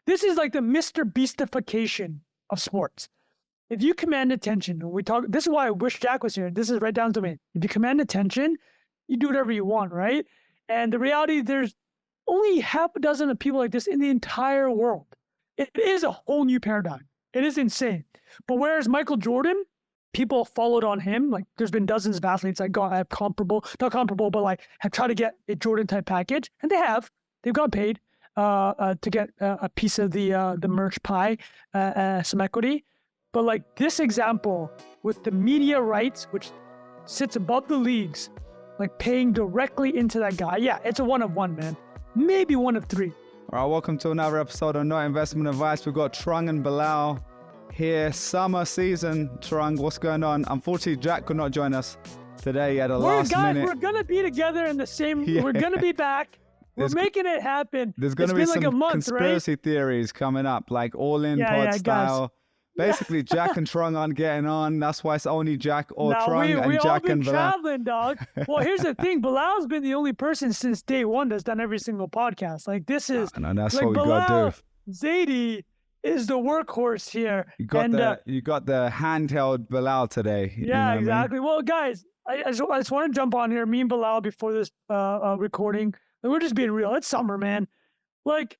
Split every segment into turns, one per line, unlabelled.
this is like the Mr. Beastification of sports. If you command attention, this is why I wish Jack was here. This is right down to me. If you command attention, you do whatever you want, right? And the reality, there's only half a dozen of people like this in the entire world. It is a whole new paradigm. It is insane. But whereas Michael Jordan, people followed on him. Like there's been dozens of athletes that have not comparable, but like have tried to get a Jordan type package, and they have. They've got paid to get a piece of the merch pie, some equity. But like this example with the media rights, which sits above the leagues, like paying directly into that guy. Yeah, it's a one of one, man. Maybe one of three.
All right, welcome to another episode of Not Investment Advice. We've got Trung and Bilal here. Summer season. Trung, what's going on? Unfortunately, Jack could not join us today at the last minute.
We're going to be together in the same... Yeah. We're going to be back. We're making it happen.
There's going to be some
like a month,
conspiracy theories coming up, like all-in pod style. Guys. Basically, Jack and Trung aren't getting on. That's why it's only Jack or Trung and Jack and Bilal.
We've all been traveling, dog. Well, here's the thing. Bilal's been the only person since day one that's done every single podcast. Like, this is...
No, that's
like,
what we got to do.
Zaidi is the workhorse here.
You got the handheld Bilal today.
Yeah, exactly. Well, guys, I just want to jump on here. Me and Bilal, before this recording, we're just being real. It's summer, man. Like,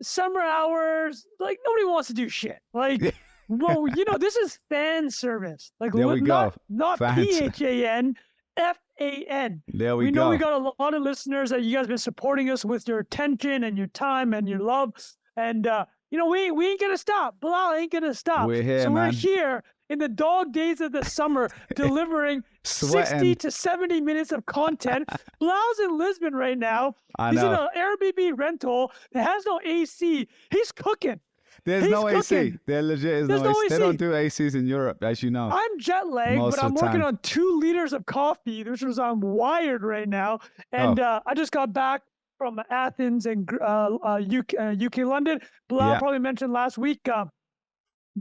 summer hours, like, nobody wants to do shit. Like... Well, this is fan service. Like,
there we go.
Not PHAN, FAN.
There we go.
We know we got a lot of listeners that you guys have been supporting us with your attention and your time and your love. And, we ain't going to stop. Bilal ain't going to stop.
We're here, man.
We're here in the dog days of the summer delivering 60 to 70 minutes of content. Bilal's in Lisbon right now. He's in an Airbnb rental that has no AC. He's cooking.
There's no AC. There legit is no AC. They don't do ACs in Europe, as you know.
I'm jet lagged, but I'm working on 2 liters of coffee, which is I'm wired right now. And I just got back from Athens and UK, London. Bilal probably mentioned last week.
I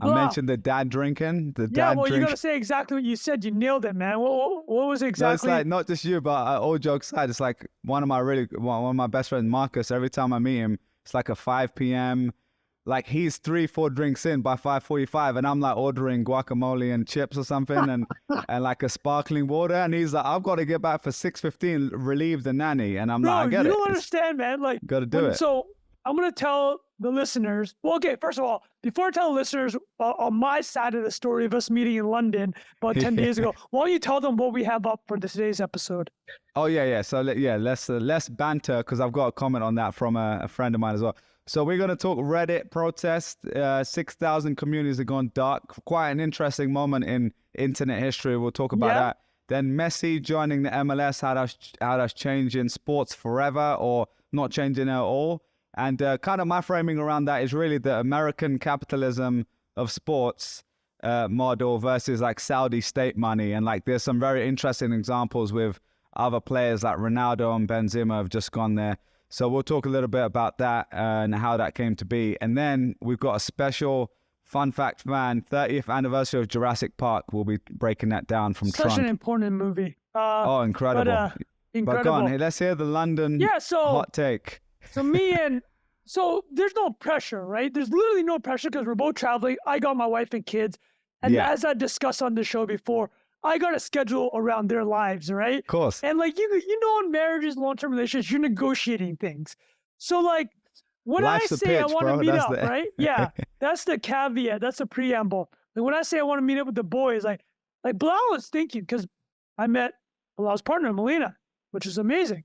mentioned the dad drinking.
You got to say exactly what you said. You nailed it, man. What was it exactly?
No, it's like not just you, but all jokes aside, it's like one of my best friends, Marcus. Every time I meet him, it's like a 5 p.m. Like he's 3-4 drinks in by 5:45, and I'm like ordering guacamole and chips or something, and like a sparkling water, and he's like, I've got to get back for 6:15, relieve the nanny, and I'm like, I get it.
You don't understand, man. Like,
got to do it.
So I'm gonna tell the listeners. Well, okay, first of all, before I tell the listeners on my side of the story of us meeting in London about 10 days ago, why don't you tell them what we have up for today's episode?
Oh yeah. So less banter, because I've got a comment on that from a friend of mine as well. So we're going to talk Reddit protest. 6,000 communities have gone dark. Quite an interesting moment in internet history. We'll talk about that. Then Messi joining the MLS, how that's changing sports forever or not changing at all. And kind of my framing around that is really the American capitalism of sports model versus like Saudi state money. And like there's some very interesting examples with other players like Ronaldo and Benzema have just gone there. So we'll talk a little bit about that and how that came to be. And then we've got a special fun fact fan, 30th anniversary of Jurassic Park. We'll be breaking that down from Trump.
Such an important movie.
Incredible. But go on, hey, let's hear the London hot take.
So there's no pressure, right? There's literally no pressure because we're both traveling. I got my wife and kids. And as I discussed on the show before, I got a schedule around their lives, right?
Of course.
And like, in marriages, long-term relationships, you're negotiating things. So like, when
Life's
I say
pitch,
I want to meet up,
the...
right? Yeah, that's the caveat. That's the preamble. Like when I say I want to meet up with the boys, like Bilal was thinking, because I met Bilal's partner, Melina, which is amazing.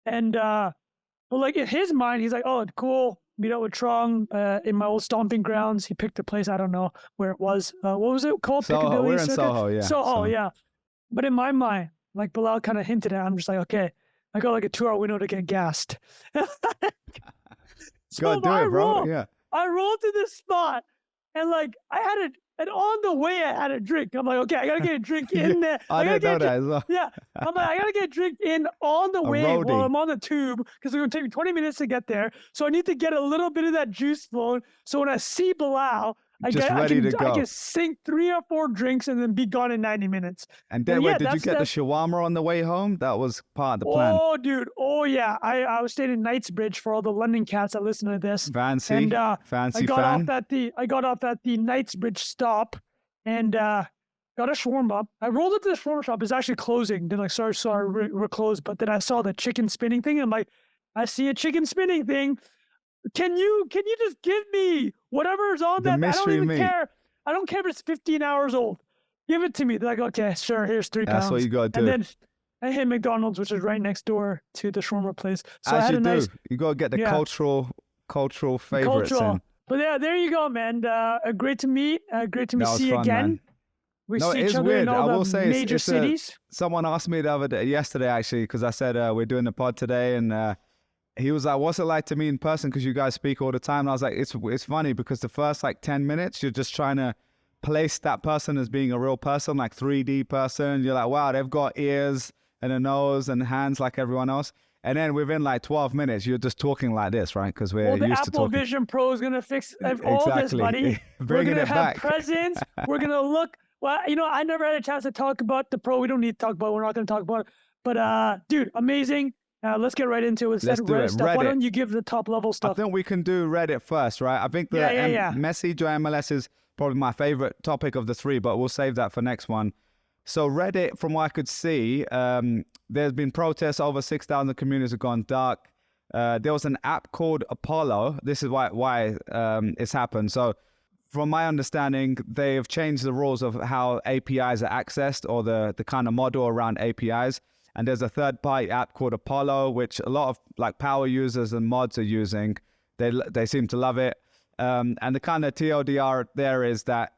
And, but like in his mind, he's like, oh, cool. Meet up with Trung in my old stomping grounds. He picked a place, I don't know where it was. What was it called?
Soho.
Piccadilly
We're in
Circuit?
Soho, yeah.
Soho, yeah. But in my mind, like Bilal kind of hinted at, I'm just like, okay, I got like a 2-hour window to get gassed.
Go do it, bro. Yeah.
I rolled to this spot, and like and on the way I had a drink. I'm like, okay, I gotta get a drink in there.
I didn't know that as well.
Yeah, I'm like, I gotta get a drink in on the way while I'm on the tube because it's gonna take me 20 minutes to get there. So I need to get a little bit of that juice flowing. So when I see Bilal,
Just ready to go.
I can sink 3 or 4 drinks and then be gone in 90 minutes.
And then, did you get the shawarma on the way home? That was part of the plan.
Oh, dude. Oh, yeah. I was staying in Knightsbridge for all the London cats that listen to this.
Fancy.
And
fancy
I got
fan.
I got off at the Knightsbridge stop and got a shawarma. I rolled into the shawarma shop. It's actually closing. They're like, sorry, we're closed. But then I saw the chicken spinning thing. I'm like, I see a chicken spinning thing. Can you just give me whatever's on that? I don't even care. I don't care if it's 15 hours old. Give it to me. They're like, okay, sure. Here's 3 pounds.
That's what you got to do.
And then I hit McDonald's, which is right next door to the shawarma place. So
As
I had
you
a
do.
nice
You got to get the cultural favorites in.
But yeah, there you go, man. Great to meet. Great to see you again.
Man.
We see each other in all the major cities.
Someone asked me yesterday, actually, because I said we're doing the pod today, and he was like, what's it like to meet in person? Because you guys speak all the time. And I was like, it's funny because the first 10 minutes, you're just trying to place that person as being a real person, like 3D person. You're like, wow, they've got ears and a nose and hands like everyone else. And then within 12 minutes, you're just talking like this, right? Because we're used to talking.
Apple Vision Pro is going to fix all this, buddy.
Bringing
we're going to have
back.
presents. We're going to look. Well, I never had a chance to talk about the Pro. We don't need to talk about it. We're not going to talk about it. But, dude, amazing. Let's get right into it.
Let's do it.
Stuff. Why don't you give the top level stuff?
I think we can do Reddit first, right? I think the Messi to MLS is probably my favorite topic of the 3, but we'll save that for next one. So Reddit, from what I could see, there's been protests. Over 6,000 communities have gone dark. There was an app called Apollo. This is why it's happened. So from my understanding, they have changed the rules of how APIs are accessed, or the kind of model around APIs. And there's a third-party app called Apollo, which a lot of power users and mods are using. They seem to love it. And the kind of TLDR there is that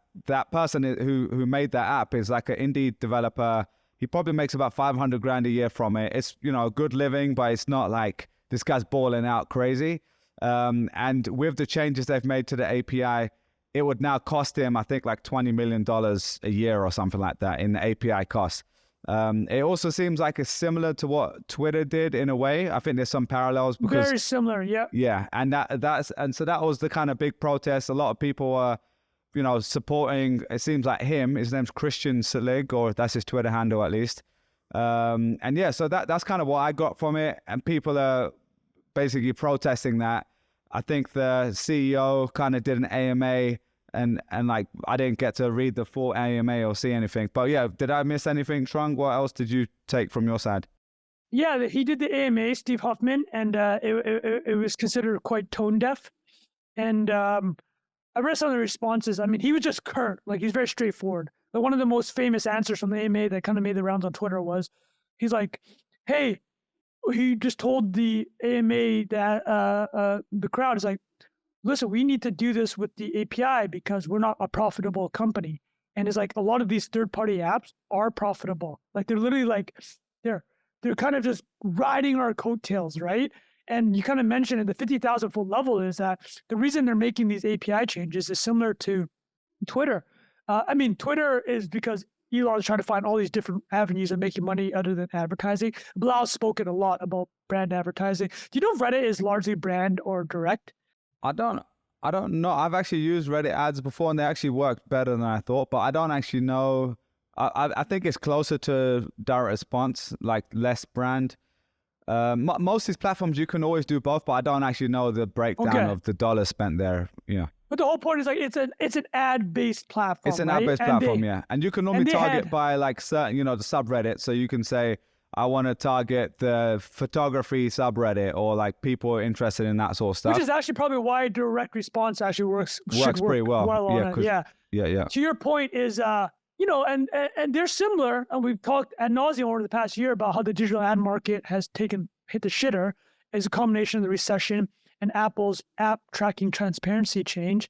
person who made that app is like an indie developer. He probably makes about 500 grand a year from it. It's a good living, but it's not like this guy's balling out crazy. And with the changes they've made to the API, it would now cost him, I think, like $20 million a year or something like that in the API cost. It also seems like it's similar to what Twitter did in a way. I think there's some parallels because
very similar, yeah.
Yeah, and so that was the kind of big protest. A lot of people are, supporting. It seems like him. His name's Christian Selig, or that's his Twitter handle at least. And yeah, so that's kind of what I got from it. And people are basically protesting that. I think the CEO kind of did an AMA. And I didn't get to read the full AMA or see anything. But yeah, did I miss anything, Trung? What else did you take from your side?
Yeah, he did the AMA, Steve Huffman, and it was considered quite tone deaf. And I read some of the responses. I mean, he was just curt. He's very straightforward. But one of the most famous answers from the AMA that kind of made the rounds on Twitter was, he's like, hey, he just told the AMA that the crowd is like, listen, we need to do this with the API because we're not a profitable company. And it's like a lot of these third-party apps are profitable. They're literally they're kind of just riding our coattails, right? And you kind of mentioned at the 50,000 foot level is that the reason they're making these API changes is similar to Twitter. Twitter is because Elon's trying to find all these different avenues of making money other than advertising. Bilal's spoken a lot about brand advertising. Do you know if Reddit is largely brand or direct?
I don't know. I've actually used Reddit ads before, and they actually worked better than I thought. But I don't actually know. I think it's closer to direct response, less brand. Most of these platforms you can always do both, but I don't actually know the breakdown of the dollars spent there. Yeah.
But the whole point is it's an ad-based platform.
It's an ad-based platform, yeah. And you can normally target by certain, the subreddit. So you can say, I want to target the photography subreddit, or people interested in that sort of stuff.
Which is actually probably why direct response actually works
pretty well.
On it.
Yeah.
To your point is, and they're similar. And we've talked ad nauseum over the past year about how the digital ad market has hit the shitter as a combination of the recession and Apple's app tracking transparency change.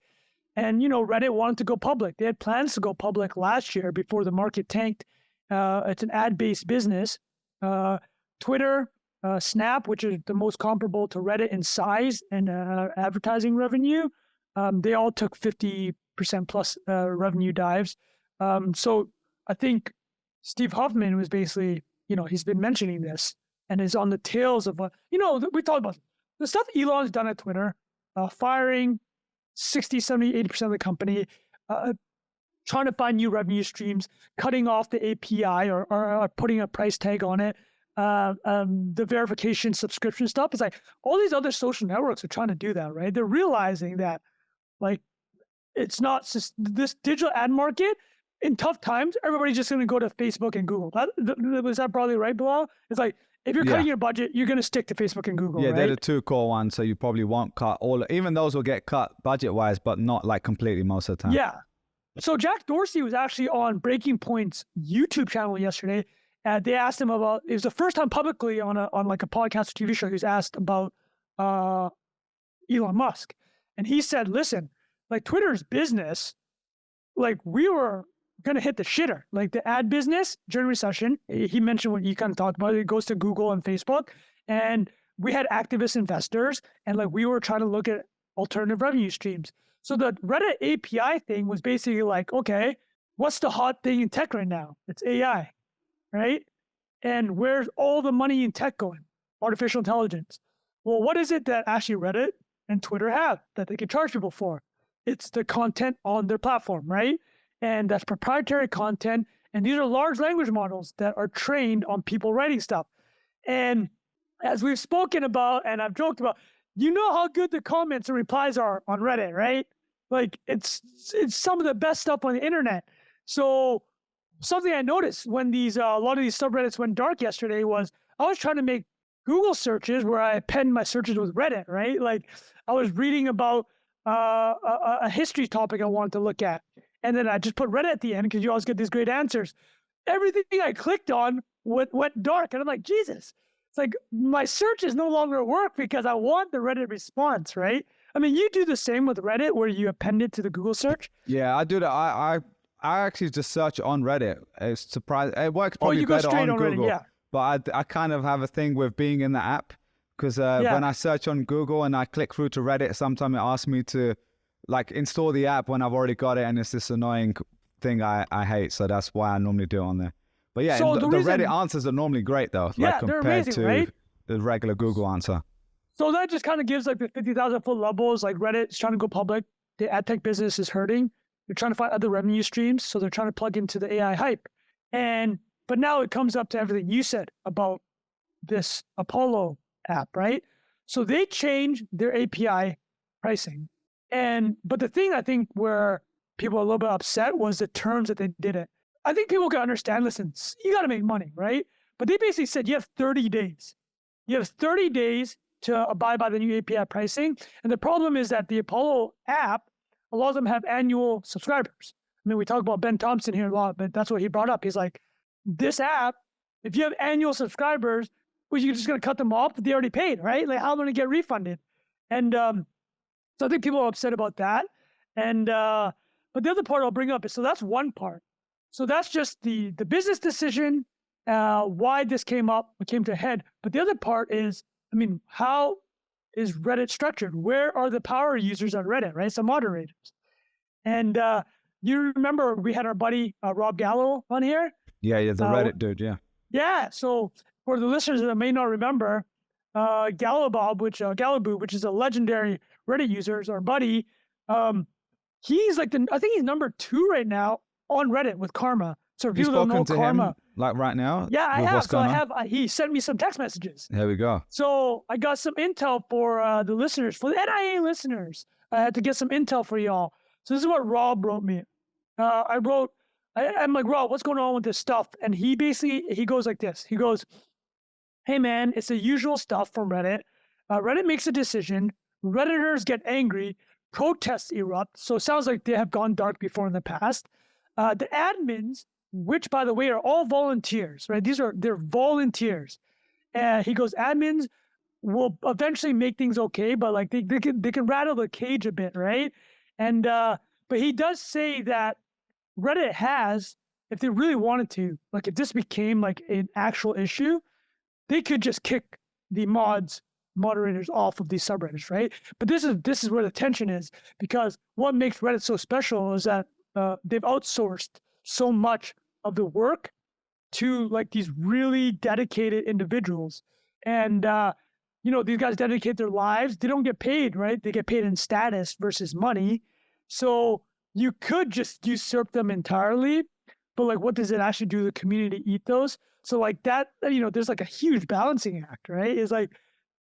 And, Reddit wanted to go public. They had plans to go public last year before the market tanked. It's an ad-based business. Twitter, Snap, which is the most comparable to Reddit in size and advertising revenue, they all took 50% plus revenue dives. So I think Steve Huffman was basically, he's been mentioning this and is on the tails of we talked about the stuff Elon's done at Twitter, firing 60, 70, 80% of the company, trying to find new revenue streams, cutting off the API or putting a price tag on it, the verification subscription stuff. It's like all these other social networks are trying to do that, right? They're realizing that like it's not just this digital ad market in tough times. Everybody's just going to go to Facebook and Google. Was that probably right, Bilal? It's like if you're cutting your budget, you're going to stick to Facebook and Google.
Yeah,
right?
they're the two core ones. So you probably won't cut all. Even those will get cut budget wise, but not like completely most of the time.
Yeah. So Jack Dorsey was actually on Breaking Point's YouTube channel yesterday. They asked him about, it was the first time publicly on like a podcast or TV show, he was asked about Elon Musk. And he said, listen, like Twitter's business, like we were going to hit the shitter. Like the ad business during recession, he mentioned what you kind of talked about, it goes to Google and Facebook. And we had activist investors and like we were trying to look at alternative revenue streams. So the Reddit API thing was basically like, okay, what's the hot thing in tech right now? It's AI, right? And where's all the money in tech going? Artificial intelligence. Well, what is it that actually Reddit and Twitter have that they can charge people for? It's the content on their platform, right? And that's proprietary content. And these are large language models that are trained on people writing stuff. And as we've spoken about, and I've joked about, you know how good the comments and replies are on Reddit, right? Like it's some of the best stuff on the internet. So something I noticed when these a lot of these subreddits went dark yesterday was I was trying to make Google searches where I penned my searches with Reddit, right? Like I was reading about a history topic I wanted to look at, and then I just put Reddit at the end because you always get these great answers. Everything I clicked on went dark, and I'm like, Jesus! It's like my searches no longer work because I want the Reddit response, right? I mean, you do the same with Reddit where you append it to the Google search.
Yeah, I do that. I actually just search on Reddit. It's surprising. It works probably
you go
better
straight
on
on
Google.
Reddit, yeah.
But I kind of have a thing with being in the app because when I search on Google and I click through to Reddit, sometimes it asks me to like install the app when I've already got it, and it's this annoying thing I hate. So that's why I normally do it on there. But yeah,
So
the
reason,
Reddit answers are normally great though,
yeah,
like
they're
compared
amazing,
to
right?
the regular Google answer.
So that just kind of gives like the 50,000 foot levels. Like Reddit's trying to go public. The ad tech business is hurting. They're trying to find other revenue streams. So they're trying to plug into the AI hype. But now it comes up to everything you said about this Apollo app, right? So they changed their API pricing. But the thing I think where people are a little bit upset was the terms that they did it. I think people can understand, listen, you got to make money, right? But they basically said you have 30 days. You have 30 days to abide by the new API pricing. And the problem is that the Apollo app, a lot of them have annual subscribers. I mean, we talk about Ben Thompson here a lot, but that's what he brought up. He's like, this app, if you have annual subscribers, well, you're just going to cut them off, but they already paid, right? Like, how am I going to get refunded? And so I think people are upset about that. But the other part I'll bring up is, so that's one part. So that's just the business decision, why this came to a head. But the other part is, I mean, how is Reddit structured? Where are the power users on Reddit, right? Some moderators. And you remember we had our buddy Rob Gallo on here?
Yeah, the Reddit dude, yeah.
Yeah, so for the listeners that may not remember, Galloboob, which is a legendary Reddit user, is our buddy. He's like I think he's number 2 right now on Reddit with Karma. So if
You've
you don't know
spoken to
Karma,
him like right now?
yeah, I have. So
on?
He sent me some text messages.
There we go.
So I got some intel for the listeners, for the NIA listeners. I had to get some intel for y'all. So this is what Rob wrote me. I'm like, Rob, what's going on with this stuff? And he goes like this. He goes, hey man, it's the usual stuff from Reddit. Reddit makes a decision. Redditors get angry. Protests erupt. So it sounds like they have gone dark before in the past. The admins, which by the way are all volunteers, right? They're volunteers. And he goes, admins will eventually make things okay, but like they can rattle the cage a bit, right? And but he does say that Reddit has, if they really wanted to, like if this became like an actual issue, they could just kick the moderators off of these subreddits, right? But this is where the tension is, because what makes Reddit so special is that they've outsourced so much of the work to like these really dedicated individuals. And these guys dedicate their lives. They don't get paid, right? They get paid in status versus money. So you could just usurp them entirely, but like, what does it actually do to the community ethos? So like that, there's like a huge balancing act, right? It's like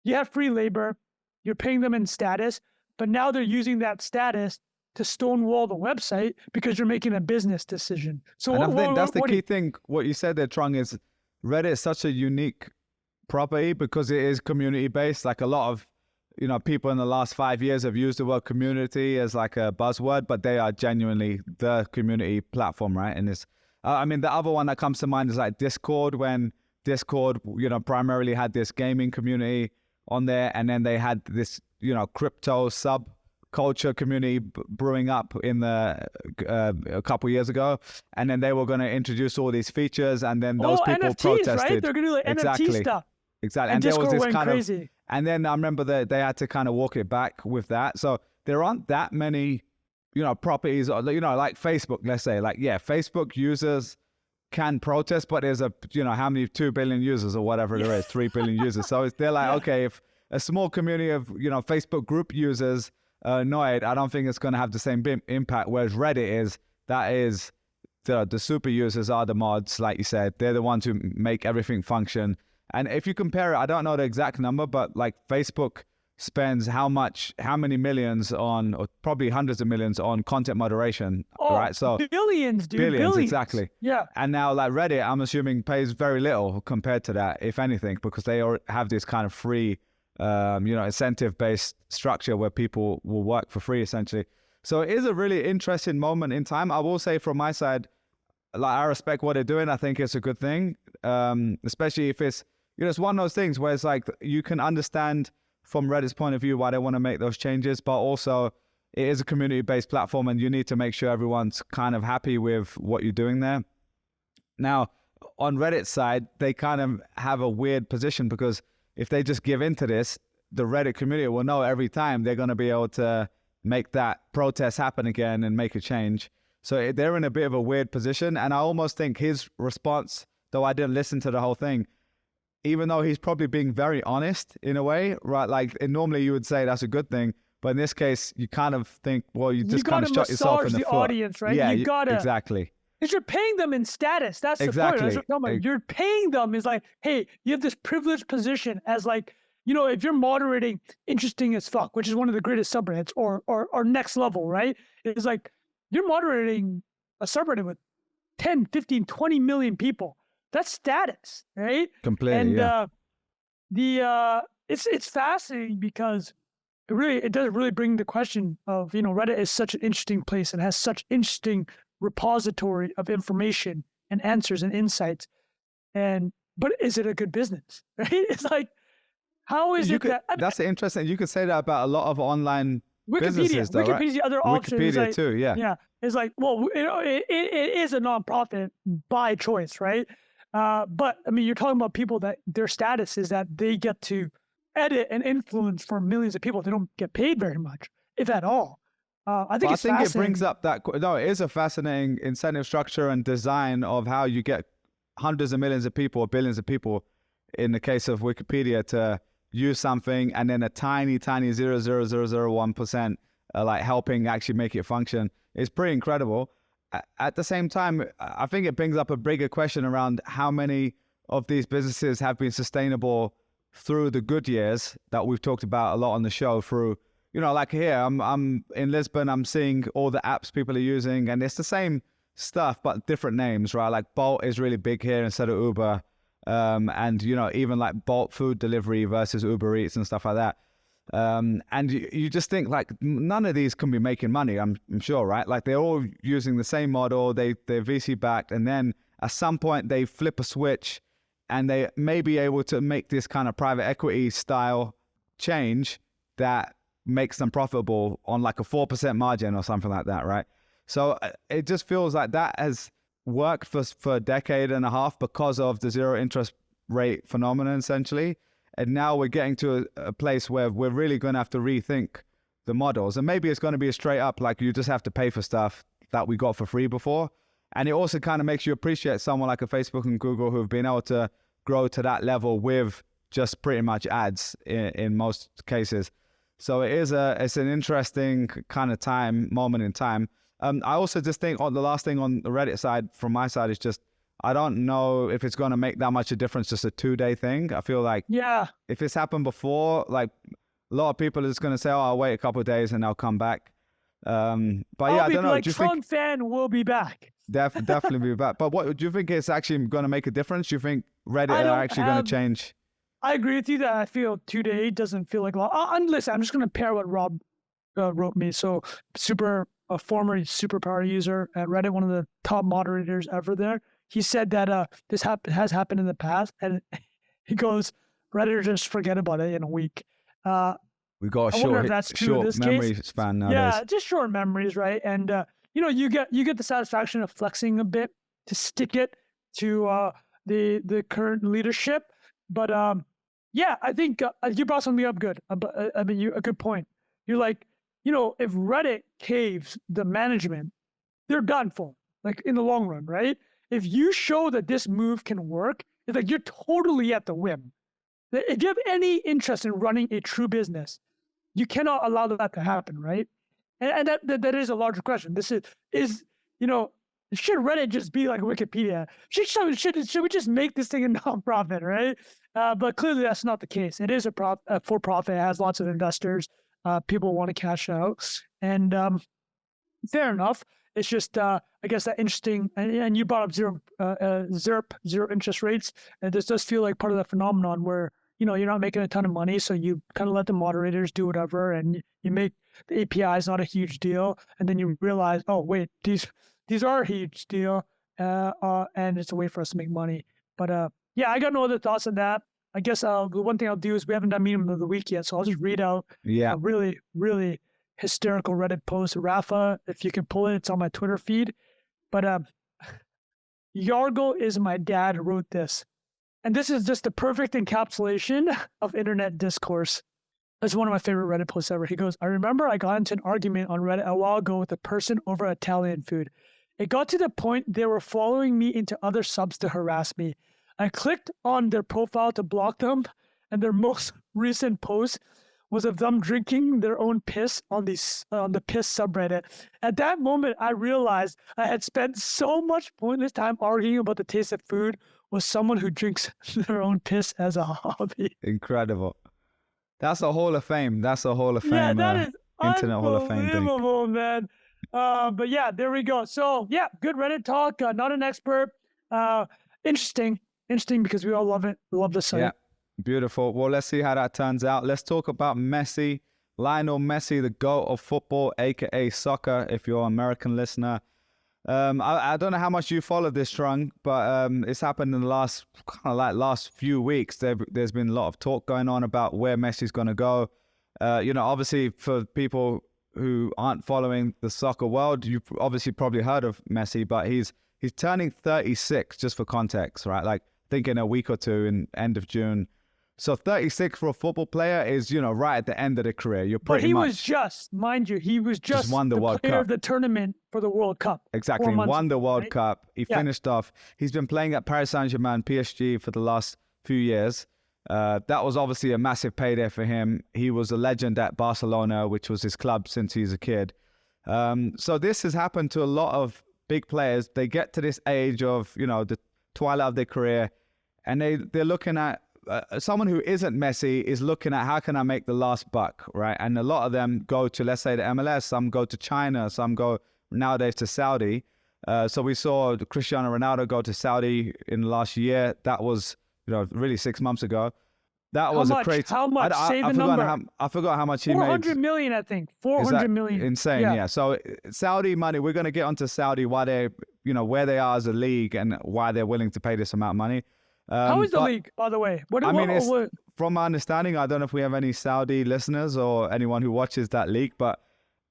you have free labor, you're paying them in status, but now they're using that status to stonewall the website because you're making a business decision. So
I think that's the key thing. What you said there, Trung, is Reddit is such a unique property because it is community based. Like a lot of people in the last 5 years have used the word community as like a buzzword, but they are genuinely the community platform, right? And it's the other one that comes to mind is like Discord, when Discord primarily had this gaming community on there, and then they had this crypto subculture community brewing up in a couple years ago, and then they were going to introduce all these features, and then those people
NFTs,
protested.
Right? They're going to do like NFT stuff.
Exactly.
And
there was
Discord
this
went
kind
crazy.
of, and then I remember that they had to kind of walk it back with that. So there aren't that many, properties, like Facebook, let's say, like, yeah, Facebook users can protest, but there's how many 2 billion users or whatever there is, 3 billion users. So they're like, okay, if a small community of, Facebook group users are annoyed, I don't think it's going to have the same impact. Whereas Reddit that is the super users are the mods, like you said, they're the ones who make everything function. And if you compare it, I don't know the exact number, but like Facebook spends how many millions on, or probably hundreds of millions on content moderation, right? So
billions, dude.
Billions, exactly.
Yeah.
And now like Reddit, I'm assuming pays very little compared to that, if anything, because they have this kind of free, incentive-based structure where people will work for free, essentially. So it is a really interesting moment in time. I will say from my side, like I respect what they're doing. I think it's a good thing, especially if it's, it's one of those things where it's like you can understand from Reddit's point of view why they want to make those changes, but also it is a community-based platform and you need to make sure everyone's kind of happy with what you're doing there. Now, on Reddit's side, they kind of have a weird position because if they just give into this, the Reddit community will know every time they're going to be able to make that protest happen again and make a change. So they're in a bit of a weird position. And I almost think his response, though I didn't listen to the whole thing, even though he's probably being very honest in a way, right? Like normally you would say that's a good thing, but in this case, you kind of think, well, you just kind of shot yourself in the foot.
Audience, right?
Yeah,
you gotta
exactly.
Because you're paying them in status. That's the point. That's what I'm talking about. You're paying them is like, hey, you have this privileged position as like, if you're moderating Interesting as Fuck, which is one of the greatest subreddits, or Next Level, right? It's like you're moderating a subreddit with 10, 15, 20 million people. That's status, right?
Completely,
and it's fascinating because it does really bring the question of, Reddit is such an interesting place and has such interesting repository of information and answers and insights. But is it a good business? Right? It's like, how is it that?
That's interesting. You could say that about a lot of online businesses, though,
Wikipedia's
right?
other options.
Wikipedia too, yeah.
Yeah. It's like, well, it is a nonprofit by choice, right? But I mean, you're talking about people that their status is that they get to edit and influence for millions of people. They don't get paid very much, if at all. I think
it brings up it is a fascinating incentive structure and design of how you get hundreds of millions of people or billions of people, in the case of Wikipedia, to use something, and then a tiny 0.00001% like helping actually make it function. It's pretty incredible. At the same time, I think it brings up a bigger question around how many of these businesses have been sustainable through the good years that we've talked about a lot on the show. Through, like here, I'm in Lisbon, I'm seeing all the apps people are using, and it's the same stuff, but different names, right? Like Bolt is really big here instead of Uber. And, even like Bolt food delivery versus Uber Eats and stuff like that. And you just think like none of these can be making money, I'm sure, right? Like they're all using the same model, they're VC backed, and then at some point they flip a switch and they may be able to make this kind of private equity style change that makes them profitable on like a 4% margin or something like that, right? So it just feels like that has worked for a decade and a half because of the zero interest rate phenomenon, essentially. And now we're getting to a place where we're really going to have to rethink the models. And maybe it's going to be a straight up, like you just have to pay for stuff that we got for free before. And it also kind of makes you appreciate someone like a Facebook and Google who've been able to grow to that level with just pretty much ads in most cases. So it's an interesting kind of moment in time. I also just think the last thing on the Reddit side from my side is just, I don't know if it's going to make that much a difference, just a 2-day thing. I feel like if it's happened before, like a lot of people are just going to say, oh, I'll wait a couple of days and I'll come back. But yeah, I don't know.
Like, Trump fan will be back.
Definitely be back. But what do you think it's actually going to make a difference? Do you think Reddit are actually going to change?
I agree with you that I feel 2 days doesn't feel like long. Listen, I'm just going to pair what Rob wrote me. So a former superpower user at Reddit, one of the top moderators ever there. He said that this has happened in the past, and he goes, Redditors just forget about it in a week.
We got a short memory span nowadays.
Yeah, just short memories, right? And you get the satisfaction of flexing a bit to stick it to the current leadership. But yeah, I think you brought something up good. A good point. You're like, if Reddit caves the management, they're done for, like, in the long run, right? If you show that this move can work, it's like you're totally at the whim. If you have any interest in running a true business, you cannot allow that to happen, right? And that is a larger question. This is should Reddit just be like Wikipedia? Should we just make this thing a nonprofit, right? But clearly that's not the case. It is a for-profit. It has lots of investors. People want to cash out, and fair enough. It's just, I guess, that interesting. And you brought up zero interest rates, and this does feel like part of that phenomenon where you're not making a ton of money, so you kind of let the moderators do whatever, and you make the APIs not a huge deal, and then you realize, oh wait, these are a huge deal, and it's a way for us to make money. But yeah, I got no other thoughts on that. I guess the one thing I'll do is we haven't done meme of the week yet, so I'll just read out a really, really hysterical Reddit post. Rafa, if you can pull it, it's on my Twitter feed. But Yargo is my dad wrote this. And this is just the perfect encapsulation of internet discourse. That's one of my favorite Reddit posts ever. He goes, I remember I got into an argument on Reddit a while ago with a person over Italian food. It got to the point they were following me into other subs to harass me. I clicked on their profile to block them, and their most recent post was of them drinking their own piss on the piss subreddit. At that moment, I realized I had spent so much pointless time arguing about the taste of food with someone who drinks their own piss as a hobby.
Incredible. That's a Hall of Fame. That's a Hall of Fame.
Yeah, that is
Internet Hall of Fame thing.
Unbelievable, man. But yeah, there we go. So yeah, good Reddit talk. Not an expert. Interesting because we all love it. We love the site.
Yeah, beautiful. Well, let's see how that turns out. Let's talk about Messi. Lionel Messi, the GOAT of football, aka soccer, if you're an American listener. I don't know how much you follow this, Trung, but it's happened in the last few weeks. There's been a lot of talk going on about where Messi's going to go. Obviously for people who aren't following the soccer world, you've obviously probably heard of Messi, but he's turning 36, just for context, right? Like, I think in a week or two, in end of June. So 36 for a football player is, right at the end of the career. You're pretty much...
But he was just won the World Cup. Of the tournament for the World Cup.
Exactly. He won the World Cup. He finished off. He's been playing at Paris Saint-Germain, PSG, for the last few years. That was obviously a massive payday for him. He was a legend at Barcelona, which was his club since he's a kid. So this has happened to a lot of big players. They get to this age of, the twilight of their career, and they're looking at someone who isn't Messi is looking at, how can I make the last buck, right? And a lot of them go to, let's say, the MLS. Some go to China. Some go nowadays to Saudi. So we saw Cristiano Ronaldo go to Saudi in the last year. That was, really 6 months ago. That was a crazy.
How much? Say the number.
I forgot how much he made.
400 million, I think. 400 million.
Insane, yeah. So Saudi money. We're going to get onto Saudi, why they, where they are as a league, and why they're willing to pay this amount of money.
How is the league, by the way?
From my understanding, I don't know if we have any Saudi listeners or anyone who watches that league, but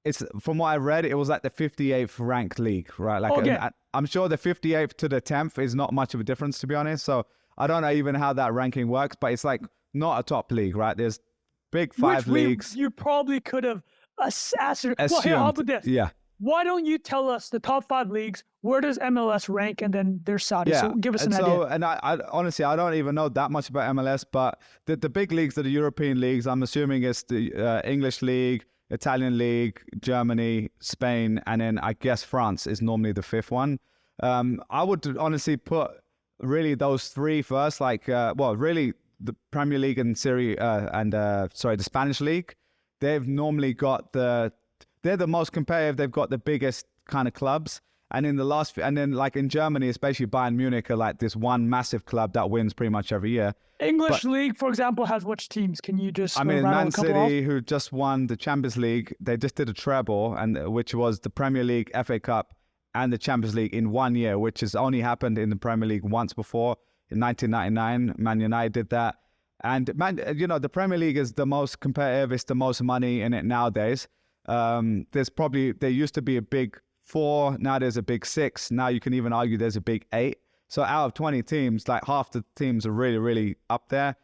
it's, from what I read, it was like the 58th ranked league, right? Like, I'm sure the 58th to the 10th is not much of a difference, to be honest. So I don't know even how that ranking works, but it's like not a top league, right? There's big five leagues.
You probably could have assumed.
Well,
how about this?
Yeah.
why don't you tell us the top 5 leagues? Where does MLS rank? And then there's Saudi.
Yeah,
So give us an
and
idea.
and I honestly, I don't even know that much about MLS, but the big leagues are the European leagues. I'm assuming it's the English league, Italian league, Germany, Spain, and then I guess France is normally the 5th one. I would honestly put really those 3 first, like, really the Premier League and the Spanish league. They've normally got they're the most competitive. They've got the biggest kind of clubs. And in the last, and then like in Germany, especially Bayern Munich are like this one massive club that wins pretty much every year.
English league, for example, has which teams? Can you just
I mean,
rattle
Man
a couple off?
City, who just won the Champions League, they just did a treble, and which was the Premier League, FA Cup, and the Champions League in 1 year, which has only happened in the Premier League once before. In 1999, Man United did that. And the Premier League is the most competitive. It's the most money in it nowadays. There used to be a big 4, now there's a big 6. Now you can even argue there's a big 8. So out of 20 teams, like half the teams are really, really up there.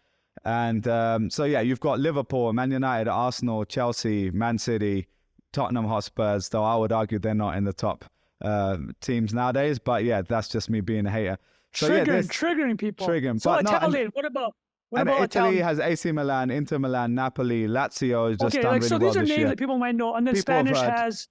And you've got Liverpool, Man United, Arsenal, Chelsea, Man City, Tottenham Hotspurs, though I would argue they're not in the top teams nowadays. But yeah, that's just me being a hater. So
triggering people.
Triggering.
So
But
Italian, what about
Italy
Italian?
has AC Milan, Inter Milan, Napoli, Lazio has just done really
so
well
these are
this
names
year.
that people might know. And then
People have
Spanish
heard.
has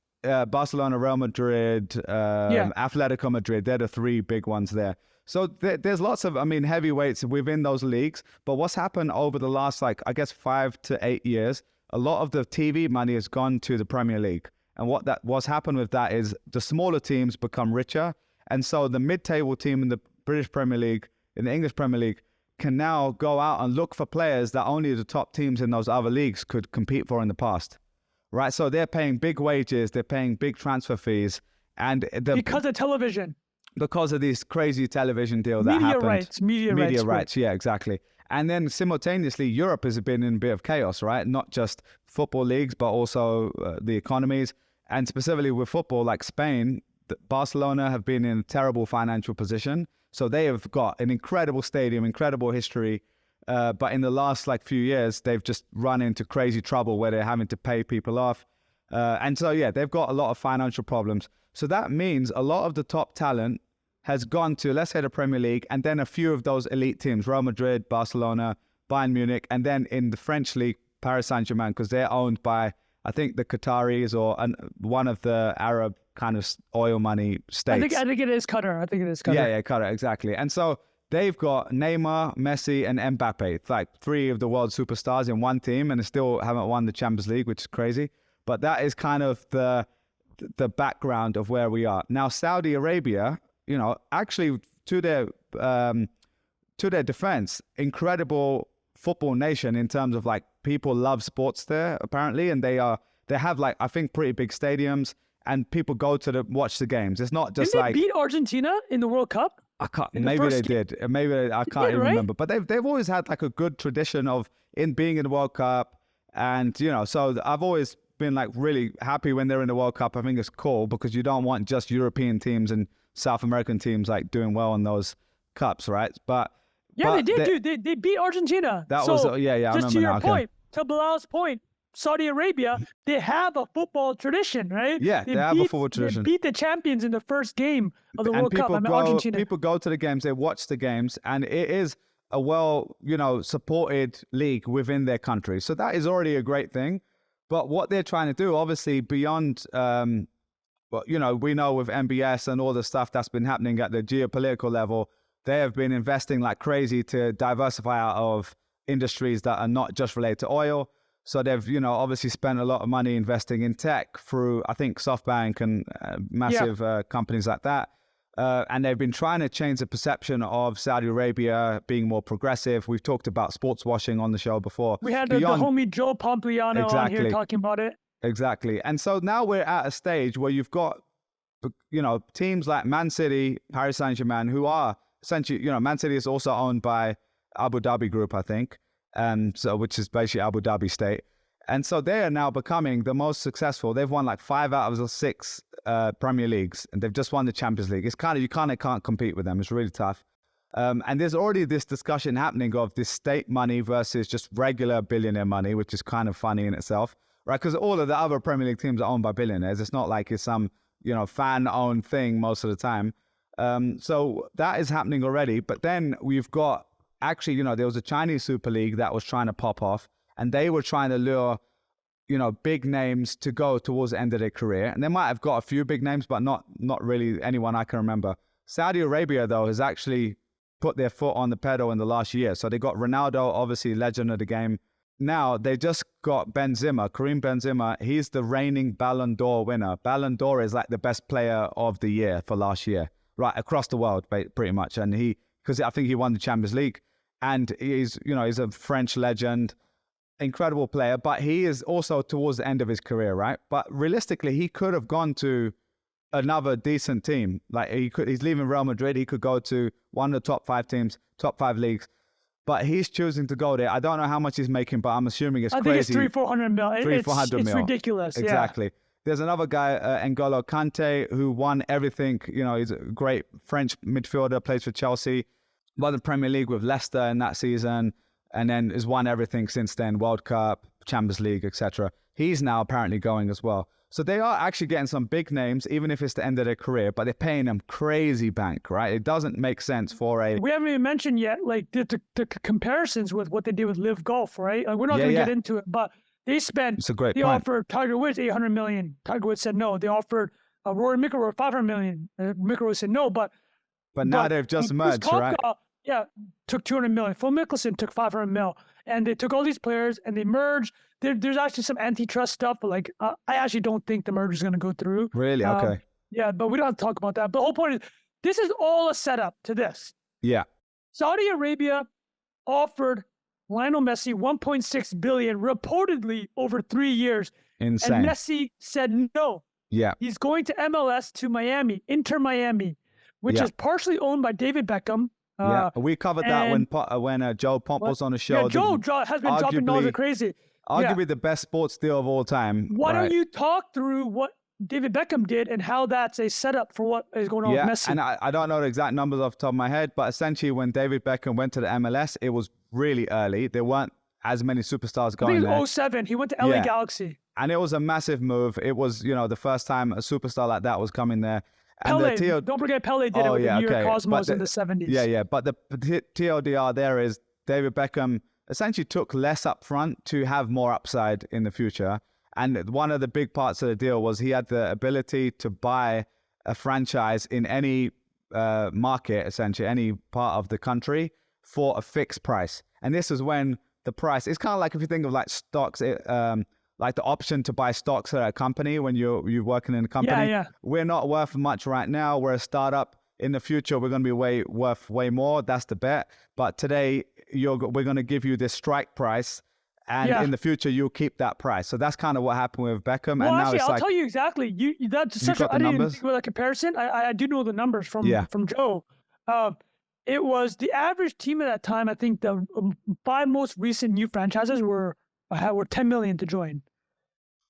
Barcelona, Real Madrid, Atletico Madrid. They're the 3 big ones there. So there's lots of, heavyweights within those leagues. But what's happened over the last, 5 to 8 years, a lot of the TV money has gone to the Premier League. And what's happened with that is the smaller teams become richer. And so the mid-table team in the British Premier League, in the English Premier League, can now go out and look for players that only the top teams in those other leagues could compete for in the past. Right, so they're paying big wages, they're paying big transfer fees, and
because of television,
because of this crazy television deal that happened.
Media rights,
yeah, exactly. And then simultaneously, Europe has been in a bit of chaos, right? Not just football leagues, but also the economies, and specifically with football, like Spain, Barcelona have been in a terrible financial position, so they have got an incredible stadium, incredible history. But in the last few years, they've just run into crazy trouble where they're having to pay people off. They've got a lot of financial problems. So that means a lot of the top talent has gone to, let's say, the Premier League, and then a few of those elite teams, Real Madrid, Barcelona, Bayern Munich, and then in the French league, Paris Saint-Germain, because they're owned by, I think, the Qataris or one of the Arab kind of oil money states.
I think it is Qatar.
Yeah, Qatar, exactly. And so they've got Neymar, Messi, and Mbappe. It's like 3 of the world's superstars in one team, and they still haven't won the Champions League, which is crazy. But that is kind of the background of where we are. Now, Saudi Arabia, actually to their defense, incredible football nation in terms of people love sports there, apparently, and they have I think pretty big stadiums, and people go to watch the games. It's not just
Didn't they beat Argentina in the World Cup?
I can't. Maybe they did. Maybe I can't even remember. But they've always had a good tradition of being in the World Cup, and so I've always been really happy when they're in the World Cup. I think it's cool because you don't want just European teams and South American teams doing well in those cups, right? But
they did, dude. They beat Argentina.
That was I remember.
Just to your point, to Bilal's point, Saudi Arabia, they have a football tradition, right?
Yeah, they have a football tradition.
They beat the champions in the first game of the World Cup. Argentina.
People go to the games, they watch the games, and it is a supported league within their country. So that is already a great thing. But what they're trying to do, obviously, beyond, we know with MBS and all the stuff that's been happening at the geopolitical level, they have been investing like crazy to diversify out of industries that are not just related to oil. So they've, obviously spent a lot of money investing in tech through, I think, SoftBank and massive companies like that. And they've been trying to change the perception of Saudi Arabia being more progressive. We've talked about sports washing on the show before.
We had the homie Joe Pompliano on here talking about it.
Exactly. And so now we're at a stage where you've got, teams like Man City, Paris Saint-Germain, who are essentially, Man City is also owned by Abu Dhabi Group, I think. Which is basically Abu Dhabi state. And so they are now becoming the most successful. They've won 5 out of the 6 Premier Leagues, and they've just won the Champions League. It's you can't compete with them. It's really tough. And there's already this discussion happening of this state money versus just regular billionaire money, which is kind of funny in itself. right? Because all of the other Premier League teams are owned by billionaires. It's not like it's some, fan-owned thing most of the time. So that is happening already. But then we've got, actually, there was a Chinese Super League that was trying to pop off, and they were trying to lure, big names to go towards the end of their career. And they might have got a few big names, but not really anyone I can remember. Saudi Arabia, though, has actually put their foot on the pedal in the last year. So they got Ronaldo, obviously legend of the game. Now they just got Benzema, Karim Benzema. He's the reigning Ballon d'Or winner. Ballon d'Or is like the best player of the year for last year, right, across the world, pretty much. And because I think he won the Champions League, and he's a French legend, incredible player. But he is also towards the end of his career, right? But realistically, he could have gone to another decent team. Like he's leaving Real Madrid. He could go to one of the top 5 teams, top 5 leagues. But he's choosing to go there. I don't know how much he's making, but I'm assuming it's crazy.
I think it's 300-400 mil.
300-400
It's ridiculous.
Exactly.
Yeah.
There's another guy, N'Golo Kante, who won everything. He's a great French midfielder, plays for Chelsea, won the Premier League with Leicester in that season, and then has won everything since then, World Cup, Champions League, etc. He's now apparently going as well. So they are actually getting some big names, even if it's the end of their career, but they're paying them crazy bank, right? It doesn't make sense for a...
We haven't even mentioned yet, like, the comparisons with what they did with Live Golf, right? Like, we're not going to get into it, but they spent...
It's a great
They
point.
offered Tiger Woods $800 million. Tiger Woods said no. They offered Rory McIlroy $500 million. McIlroy said no, but
now they've just merged, right?
Took $200 million. Phil Mickelson took $500 million. And they took all these players and they merged. There's actually some antitrust stuff, but like I actually don't think the merger is going to go through.
Really? Okay.
Yeah, but we don't have to talk about that. But the whole point is, this is all a setup to this.
Yeah.
Saudi Arabia offered Lionel Messi $1.6 billion reportedly over 3 years.
Insane.
And Messi said no.
Yeah.
He's going to MLS to Miami, Inter Miami, which is partially owned by David Beckham.
We covered that when Joe Pomp was on the show.
Yeah, Joe has been dropping knowledge like crazy.
Arguably the best sports deal of all time.
Why don't you talk through what David Beckham did and how that's a setup for what is going on with Messi?
And I don't know the exact numbers off the top of my head, but essentially when David Beckham went to the MLS, it was really early. There weren't as many superstars going there.
I think it was 2007. He went to LA Galaxy.
And it was a massive move. It was, the first time a superstar like that was coming there. And
Pele, don't forget Pele did it with the New York Cosmos in the 70s.
Yeah. But the TLDR there is David Beckham essentially took less up front to have more upside in the future. And one of the big parts of the deal was he had the ability to buy a franchise in any market, essentially, any part of the country for a fixed price. And this is when the price, it's kind of like if you think of like stocks, like the option to buy stocks at a company when you're working in a company.
Yeah.
We're not worth much right now. We're a startup. In the future, we're going to be worth way more. That's the bet. But today, we're going to give you this strike price, and in the future, you'll keep that price. So that's kind of what happened with Beckham.
Well,
and now
actually,
it's
I'll tell you exactly. That's such a, I didn't even think about that comparison. I do know the numbers from Joe. It was the average team at that time. I think the 5 most recent new franchises were 10 million to join.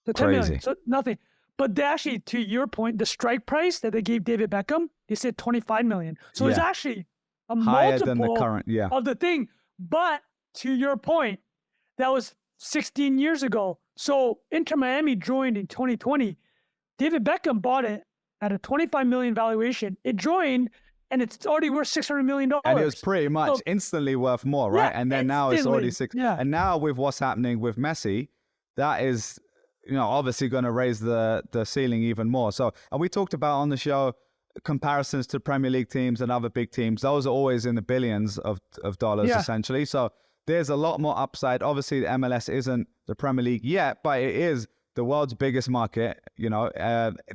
So 10 million. So nothing. But they actually, to your point, the strike price that they gave David Beckham, they said 25 million. So it's actually a
higher
multiple
than the current,
of the thing. But to your point, that was 16 years ago. So Inter Miami joined in 2020. David Beckham bought it at a 25 million valuation. It joined, and it's already worth $600 million.
And it was pretty much instantly worth more, right? And then now it's already $6.
Yeah.
And now with what's happening with Messi, that is, obviously going to raise the ceiling even more. So, and we talked about on the show comparisons to Premier League teams and other big teams. Those are always in the billions of dollars, essentially. So there's a lot more upside. Obviously, the MLS isn't the Premier League yet, but it is the world's biggest market.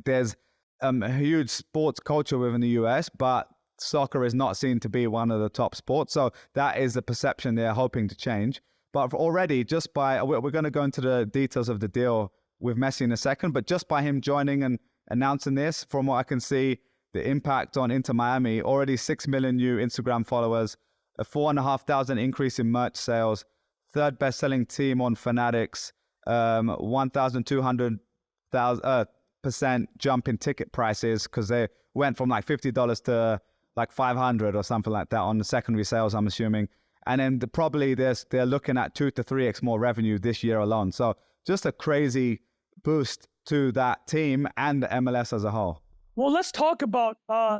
There's a huge sports culture within the US, but soccer is not seen to be one of the top sports. So that is the perception they're hoping to change. But already, we're going to go into the details of the deal with Messi in a second, but just by him joining and announcing this, from what I can see, the impact on Inter Miami, already 6 million new Instagram followers, a 4,500 increase in merch sales, third best-selling team on Fanatics, 1,200% jump in ticket prices because they went from like $50 to like $500 or something like that on the secondary sales, I'm assuming. And then they're looking at 2 to 3x more revenue this year alone. So just a crazy boost to that team and MLS as a whole.
Well, let's talk about,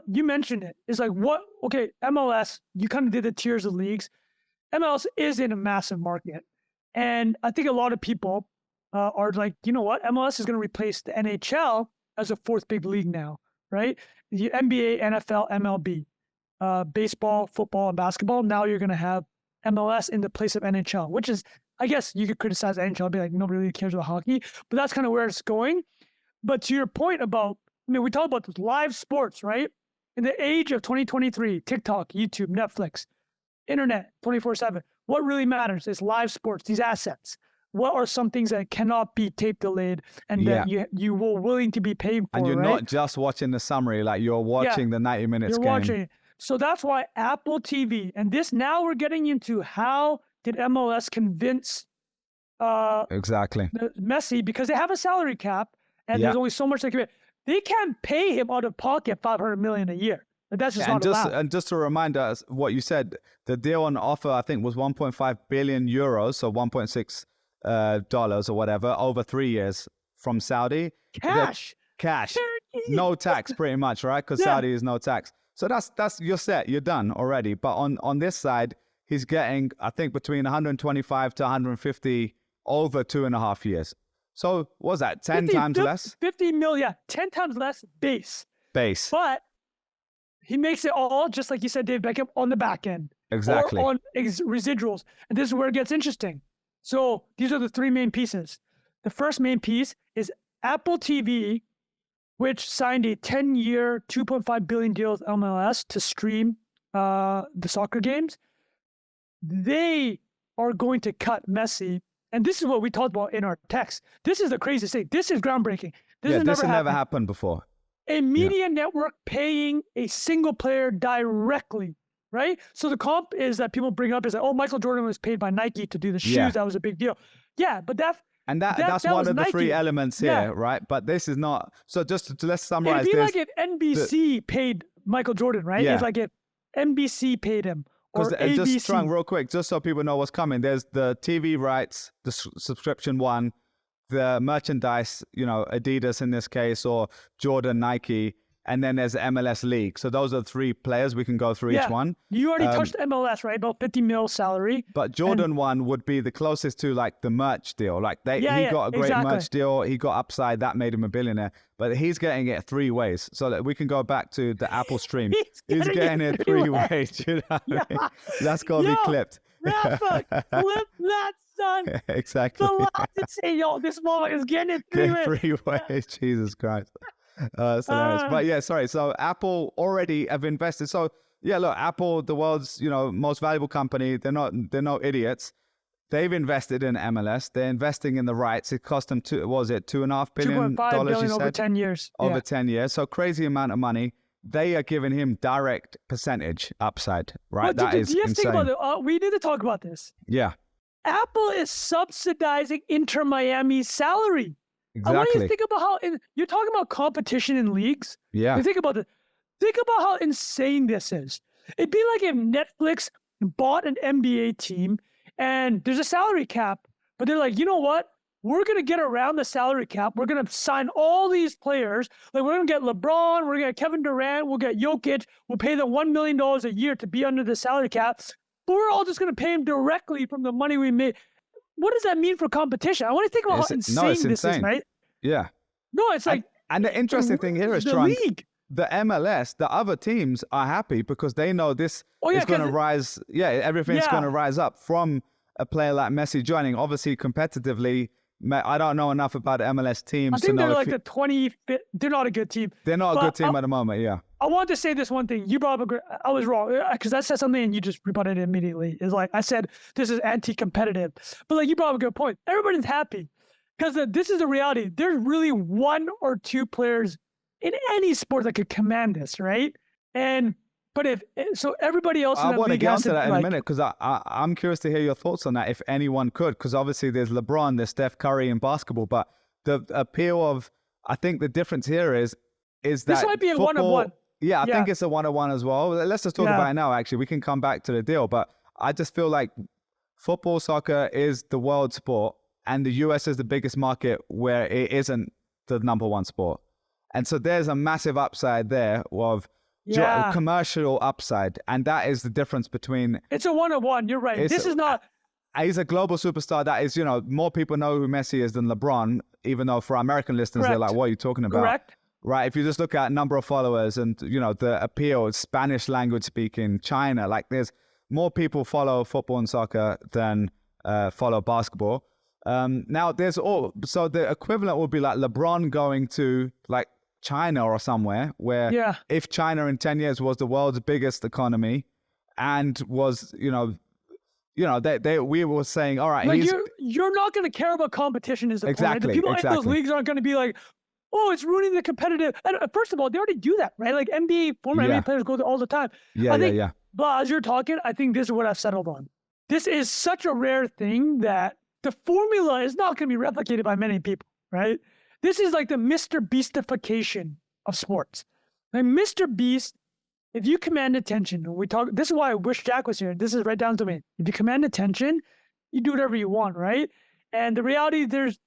you mentioned it. It's like, okay, MLS, you kind of did the tiers of leagues. MLS is in a massive market. And I think a lot of people are like, you know what? MLS is going to replace the NHL as a fourth big league now, right? The NBA, NFL, MLB, baseball, football, and basketball. Now you're going to have MLS in the place of NHL, which is, I guess you could criticize the NHL, be like, nobody really cares about hockey, but that's kind of where it's going. But to your point about, I mean, we talk about this live sports, right? In the age of 2023, TikTok, YouTube, Netflix, internet, 24/7. What really matters is live sports, these assets. What are some things that cannot be tape delayed and that you were willing to be paid for,
and you're
right?
not just watching the summary, like you're watching the 90 minutes
you're
game.
watching. So that's why Apple TV, and this now we're getting into how did MLS convince
exactly
Messi, because they have a salary cap and there's only so much they can. They can't pay him out of pocket $500 million a year. That's just not allowed.
And just to remind us what you said, the deal on offer I think was 1.5 billion euros, so 1.6 dollars or whatever, over 3 years from Saudi.
Cash.
No tax, pretty much, right? Because Saudi is no tax. So that's you're set, you're done already. But on this side, he's getting I think between 125 to 150 over 2.5 years. So what was that 10 times less?
50 million, 10 times less base. But he makes it all, just like you said, Dave Beckham, on the back end.
Exactly.
Or on residuals. And this is where it gets interesting. So these are the three main pieces. The first main piece is Apple TV, which signed a 10-year, $2.5 billion deal with MLS to stream the soccer games. They are going to cut Messi. And this is what we talked about in our text. This is the craziest thing. This is groundbreaking. This has never
happened before.
A media network paying a single player directly, right? So the comp is that people bring up is that, oh, Michael Jordan was paid by Nike to do the shoes. That was a big deal. Yeah, but that's one of the three elements here, right? But this is not. So just let's summarize this. It'd be like if NBC paid Michael Jordan, right?
Yeah.
It's like if NBC paid him. Or ABC.
Just trying real quick, just so people know what's coming. There's the TV rights, the subscription one, the merchandise, Adidas in this case, or Jordan, Nike, and then there's the MLS League. So those are the three players. We can go through each one.
You already touched MLS, right? About 50 mil salary.
But Jordan one would be the closest to like the merch deal. Like he got a great merch deal. He got upside. That made him a billionaire. But he's getting it three ways. So that we can go back to the Apple stream. He's getting it three ways. You know what I mean? That's got to be clipped.
Rafa, clip that, son.
Exactly.
The last to say, this moment is getting it
three ways. Jesus Christ. That's hilarious. But yeah, sorry. So Apple already have invested. So yeah, look, Apple, the world's most valuable company. They're no idiots. They've invested in MLS. They're investing in the rights. It cost them $2.5 billion.
$2.5 billion over 10 years.
Over 10 years. So crazy amount of money. They are giving him direct percentage upside, right?
But
that is insane.
Think about it. We need to talk about this.
Yeah.
Apple is subsidizing Inter Miami's salary.
Exactly.
I want you to think about how you're talking about competition in leagues.
Yeah.
You think about it. Think about how insane this is. It'd be like if Netflix bought an NBA team and there's a salary cap, but they're like, you know what? We're going to get around the salary cap. We're going to sign all these players. Like, we're going to get LeBron. We're going to get Kevin Durant. We'll get Jokic. We'll pay them $1 million a year to be under the salary cap. But we're all just going to pay him directly from the money we made. What does that mean for competition? I want to think about how insane this is, right?
Yeah.
No, it's like...
And the interesting thing here is,
the
Trung,
league.
The MLS, the other teams are happy because they know this is going to rise. Yeah, everything's going to rise up from a player like Messi joining. Obviously, competitively, I don't know enough about the MLS teams.
I think they're like the 25th. They're not a good team.
They're not a good team at the moment, yeah.
I want to say this one thing. You brought up I was wrong because I said something and you just rebutted it immediately. It's like I said, this is anti-competitive. But like you brought up a good point. Everybody's happy because this is the reality. There's really one or two players in any sport that could command this, right? But so everybody else in
I
the
want to
league
get
has
onto that in
like,
a minute because I'm curious to hear your thoughts on that, if anyone could, because obviously there's LeBron, there's Steph Curry in basketball, but the appeal of, I think the difference here is that
this might be a one-on-one.
Yeah, I think it's a one-on-one as well. Let's just talk about it now, actually. We can come back to the deal, but I just feel like football, soccer is the world sport. and the US is the biggest market where it isn't the number one sport. And so there's a massive upside there of commercial upside. And that is the difference between...
It's a one-on-one. You're right. This is not...
He's a global superstar. That is, more people know who Messi is than LeBron, even though for American listeners, they're like, what are you talking about?
Correct.
Right. If you just look at number of followers and, the appeal, Spanish language speaking, China, like there's more people follow football and soccer than follow basketball. Now so the equivalent would be like LeBron going to like China or somewhere where if China in 10 years was the world's biggest economy and was, we were saying, all right,
like you're not going to care about competition as a point. Right? The people in those leagues aren't going to be like, oh, it's ruining the competitive. And first of all, they already do that, right? Like former NBA players go there all the time. But as you're talking, I think this is what I've settled on. This is such a rare thing that the formula is not going to be replicated by many people, right? This is like the Mr. Beastification of sports. Like Mr. Beast, if you command attention, this is why I wish Jack was here. This is right down to me. If you command attention, you do whatever you want, right? And the reality, there's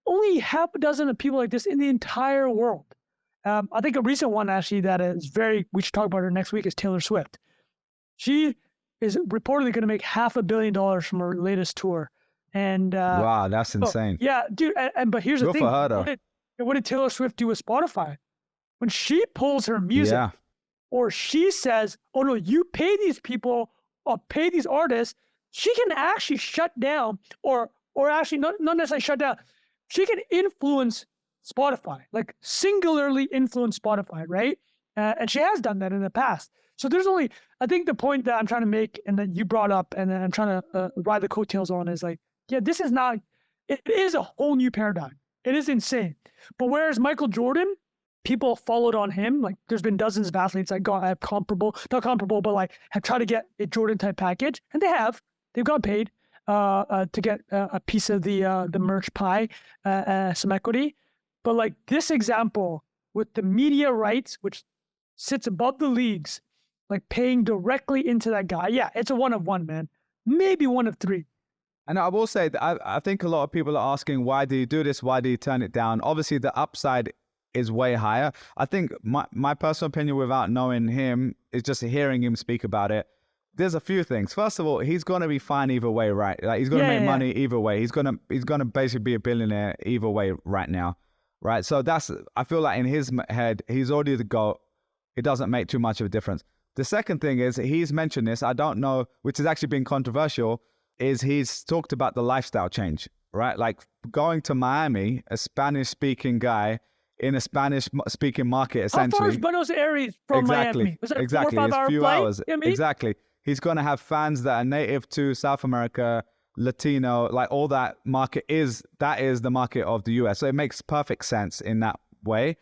only half a dozen of people like this in the entire world. I think a recent one actually that is we should talk about her next week is Taylor Swift. She is reportedly going to make $500 million from her latest tour. And
wow, that's insane.
Yeah, dude. But here's the thing.
For her, though.
What did Taylor Swift do with Spotify? When she pulls her music, or she says, "Oh no, you pay these people or pay these artists," she can actually shut down, or actually not necessarily shut down. She can influence Spotify, like singularly influence Spotify, right? And she has done that in the past. So I think the point that I'm trying to make and that you brought up and that I'm trying to ride the coattails on is like, this is not, it is a whole new paradigm. It is insane. But whereas Michael Jordan, people followed on him, like there's been dozens of athletes that got not comparable, but like have tried to get a Jordan type package, and they've got paid to get a piece of the merch pie, some equity. But like this example with the media rights, which sits above the leagues, like paying directly into that guy. Yeah, it's a one of one, man. Maybe one of three.
And I will say that I think a lot of people are asking, why do you do this? Why do you turn it down? Obviously, the upside is way higher. I think my personal opinion, without knowing him, is just hearing him speak about it. There's a few things. First of all, he's going to be fine either way, right? Like he's going to make money either way. He's going to basically be a billionaire either way right now, right? So I feel like in his head, he's already the GOAT. It doesn't make too much of a difference. The second thing is he's mentioned this, I don't know, which has actually been controversial, is he's talked about the lifestyle change, right? Like going to Miami, a Spanish-speaking guy in a Spanish-speaking market, essentially.
How far is Buenos Aires from Miami? Was it a 4 or 5 hour
few
flight?
Hours. You know what I mean? Exactly. He's going to have fans that are native to South America, Latino, like all that market that is the market of the US. So it makes perfect sense in that way.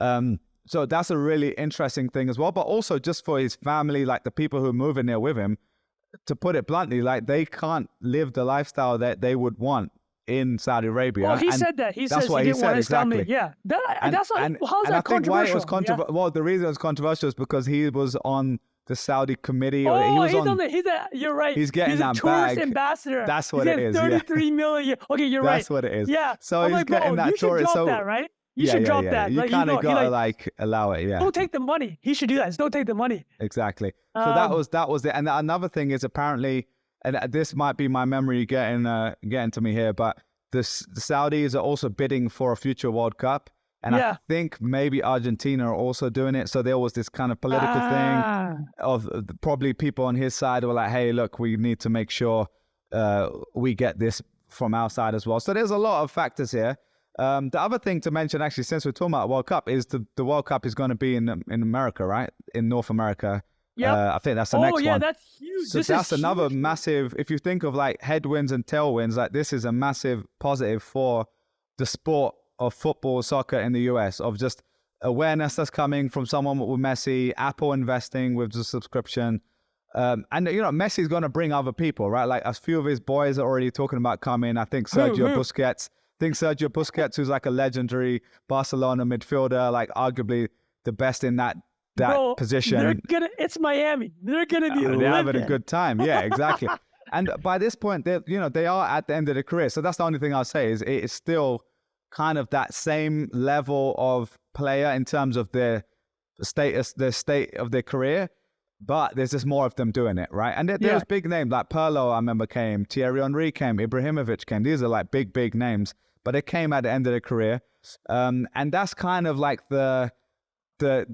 So that's a really interesting thing as well. But also just for his family, like the people who move in there with him, to put it bluntly, like they can't live the lifestyle that they would want in Saudi Arabia.
Well, he said that. He says he didn't want his family. Yeah. How's that controversial?
Well, the reason it was controversial is because he was on the Saudi committee.
You're right.
He's getting that
tourist
bag.
Ambassador.
That's what it is.
33 million. Okay, you're right.
That's what it is.
Yeah.
So he's getting that tourist.
You should drop that, right? You should drop that.
You kind of got to allow it. Yeah.
Don't take the money. He should do that. Don't take the money.
Exactly. So that was it. And another thing is apparently, and this might be my memory getting to me here, but the Saudis are also bidding for a future World Cup. And I think maybe Argentina are also doing it. So there was this kind of political thing of probably people on his side were like, hey, look, we need to make sure we get this from our side as well. So there's a lot of factors here. The other thing to mention, actually, since we're talking about World Cup, is the World Cup is going to be in America, right? In North America. Yeah. I think that's the next one.
Oh, yeah, that's huge.
So that's another massive, if you think of like headwinds and tailwinds, like this is a massive positive for the sport of football, soccer in the US, of just awareness that's coming from someone with Messi, Apple investing with the subscription. And, Messi's going to bring other people, right? Like a few of his boys are already talking about coming. I think Sergio Busquets, who's like a legendary Barcelona midfielder, like arguably the best in that position.
It's Miami. They're gonna be
they're having a good time. Yeah, exactly. And by this point, they are at the end of their career. So that's the only thing I'll say is it is still kind of that same level of player in terms of their status, the state of their career. But there's just more of them doing it, right? And there's big names like Pirlo, I remember came, Thierry Henry came, Ibrahimovic came. These are like big names, but they came at the end of their career. And that's kind of like the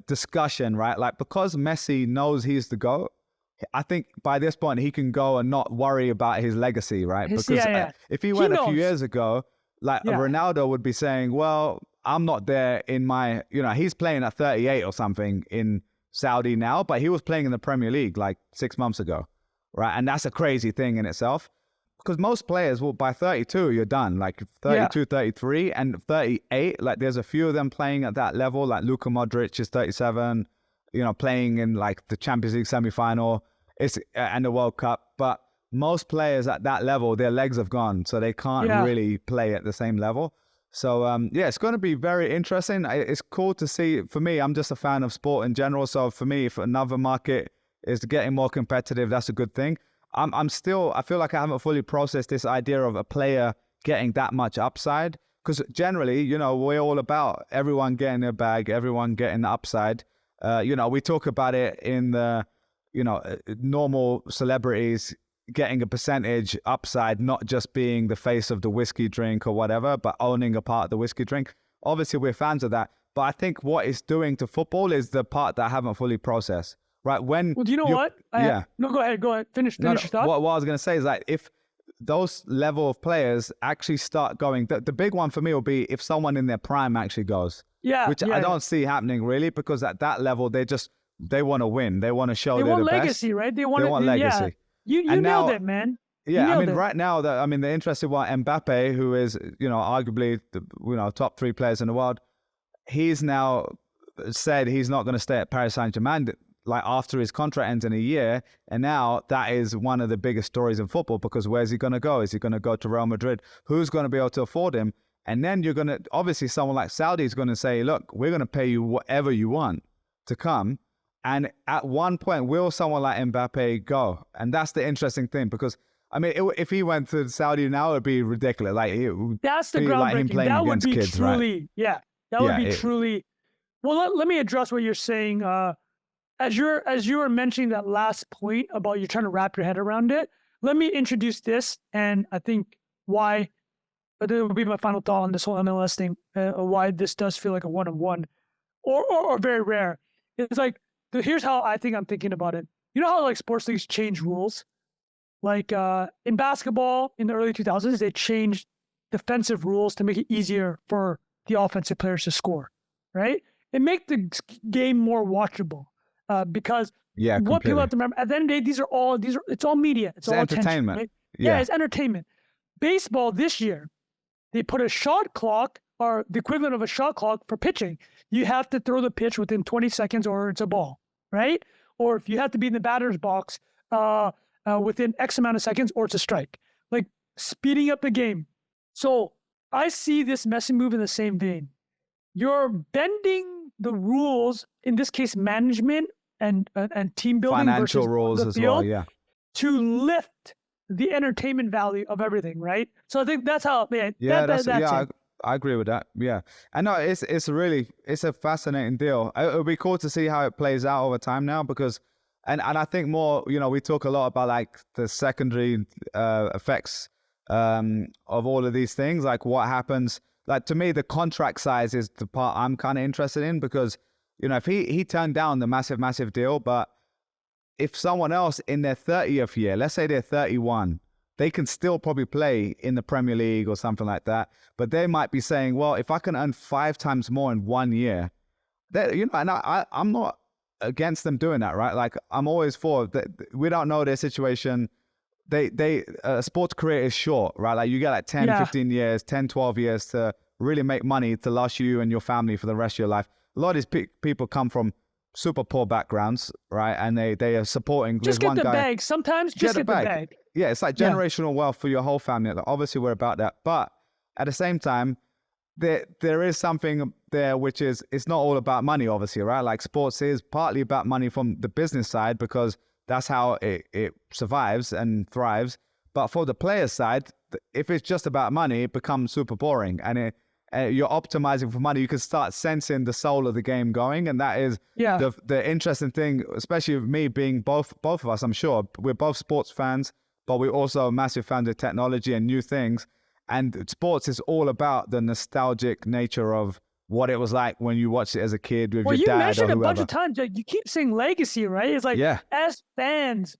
discussion, right? Like because Messi knows he's the GOAT, I think by this point he can go and not worry about his legacy, right? Because if he went a few years ago, like Ronaldo would be saying, well, I'm not there in my, he's playing at 38 or something in Saudi now, but he was playing in the Premier League like 6 months ago, right? And that's a crazy thing in itself because most players will, by 32, you're done, like 32, 33 and 38. Like there's a few of them playing at that level, like Luka Modric is 37, playing in like the Champions League semi-final and the World Cup. But most players at that level, their legs have gone, so they can't really play at the same level. So, it's going to be very interesting. It's cool to see. For me, I'm just a fan of sport in general. So for me, if another market is getting more competitive, that's a good thing. I feel like I haven't fully processed this idea of a player getting that much upside. Because generally, we're all about everyone getting a bag, everyone getting the upside. We talk about it in the, normal celebrities getting a percentage upside, not just being the face of the whiskey drink or whatever, but owning a part of the whiskey drink. Obviously, we're fans of that. But I think what it's doing to football is the part that I haven't fully processed, right? Well,
do you know what? No, go ahead. Finish your thought.
What I was going to say is like, if those level of players actually start going, the big one for me will be if someone in their prime actually goes. Which I don't see happening really, because at that level, they want to win. They want to show they're the best. They want legacy,
right? They
want legacy.
You nailed it, man.
Right now, the interesting one, Mbappe, who is, arguably, top 3 players in the world, he's now said he's not going to stay at Paris Saint-Germain, like after his contract ends in a year. And now that is one of the biggest stories in football, because where's he going to go? Is he going to go to Real Madrid? Who's going to be able to afford him? And then you're going to, obviously someone like Saudi is going to say, look, we're going to pay you whatever you want to come. And at one point, will someone like Mbappe go? And that's the interesting thing, because if he went to Saudi now, it'd be ridiculous. Like
that's the groundbreaking. Like him playing that would be kids, truly, right? That would be truly. Well, let me address what you're saying. As you were mentioning that last point about you trying to wrap your head around it, let me introduce this, and I think why. But it will be my final thought on this whole MLS thing. Why this does feel like a one-on-one, or very rare. It's like. Here's how I'm thinking about it. You know how like sports leagues change rules? Like in basketball in the early 2000s, they changed defensive rules to make it easier for the offensive players to score, right? It makes the game more watchable because what people have to remember, at the end of the day, it's all media. It's all
entertainment.
Right? Yeah, it's entertainment. Baseball this year, they put a shot clock or the equivalent of a shot clock for pitching. You have to throw the pitch within 20 seconds or it's a ball, right? Or if you have to be in the batter's box within X amount of seconds or it's a strike. Like speeding up the game. So I see this Messi move in the same vein. You're bending the rules, in this case, management and team building
financial rules as well,
to lift the entertainment value of everything, right? So I think that's how,
I agree with that. Yeah. And no, it's a fascinating deal. It'll be cool to see how it plays out over time now, because, and I think more, we talk a lot about like the secondary effects of all of these things, like what happens. Like to me, the contract size is the part I'm kind of interested in, because, if he turned down the massive deal, but if someone else in their 30th year, let's say they're 31, they can still probably play in the Premier League or something like that. But they might be saying, well, if I can earn 5 times more in 1 year, and I'm not against them doing that, right? Like I'm always for that. We don't know their situation. A sports career is short, right? Like you get like 10, 15 years, 10, 12 years to really make money to last you and your family for the rest of your life. A lot of these people come from super poor backgrounds, right? And they are supporting.
Just get the bag. Sometimes just get the bag.
Yeah, it's like generational wealth for your whole family. Like, obviously, we're about that. But at the same time, there is something there which is, it's not all about money, obviously, right? Like sports is partly about money from the business side, because that's how it survives and thrives. But for the player side, if it's just about money, it becomes super boring. And you're optimizing for money. You can start sensing the soul of the game going. And that is the interesting thing, especially with me being both of us, I'm sure. We're both sports fans, but we're also massive fans of technology and new things. And sports is all about the nostalgic nature of what it was like when you watched it as a kid with your dad or whoever.
Well, you mentioned a bunch of times, like, you keep saying legacy, right? It's like, as fans,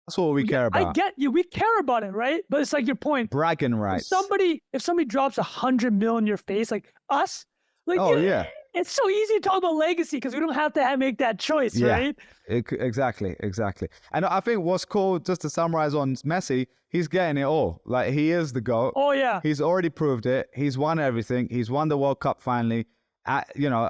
that's what we care about.
I get you. We care about it, right? But it's like your point.
Bragging rights.
If somebody drops $100 million in your face, like us, like, it's so easy to talk about legacy because we don't have to make that choice, right?
Exactly. And I think what's cool, just to summarize on Messi, he's getting it all. Like, he is the GOAT.
Oh, yeah.
He's already proved it. He's won everything. He's won the World Cup finally at,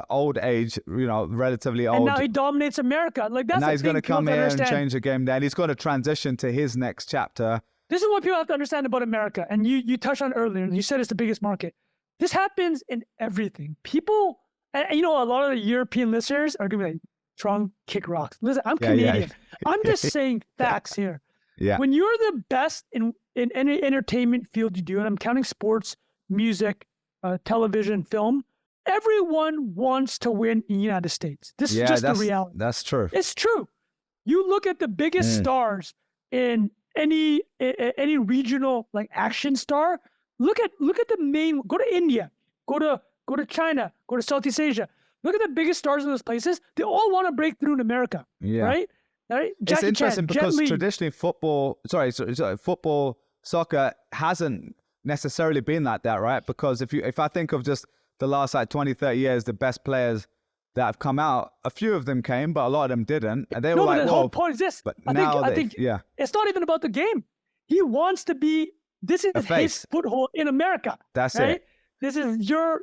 old age, relatively old.
And now he dominates America. Like, that's
now he's going to come here and change the game there. And he's got to transition to his next chapter.
This is what people have to understand about America. And you touched on it earlier. You said it's the biggest market. This happens in everything. People, and a lot of the European listeners are going to be like, Trung, kick rocks. Listen, I'm Canadian. Yeah. I'm just saying facts here.
Yeah.
When you're the best in any entertainment field you do, and I'm counting sports, music, television, film, everyone wants to win in the United States. This is just the reality.
That's true.
It's true. You look at the biggest stars in any regional, like, action star. Look at the main. Go to India. Go to China. Go to Southeast Asia. Look at the biggest stars in those places. They all want to break through in America. Yeah. Right?
It's interesting because traditionally football, soccer hasn't necessarily been like that, right? Because if I think of just the last 20, 30 years, the best players that have come out, a few of them came, but a lot of them didn't. And they were like,
the whole point is this.
But
I think it's not even about the game. He wants to be, this is his foothold in America.
That's
right?
it.
This is your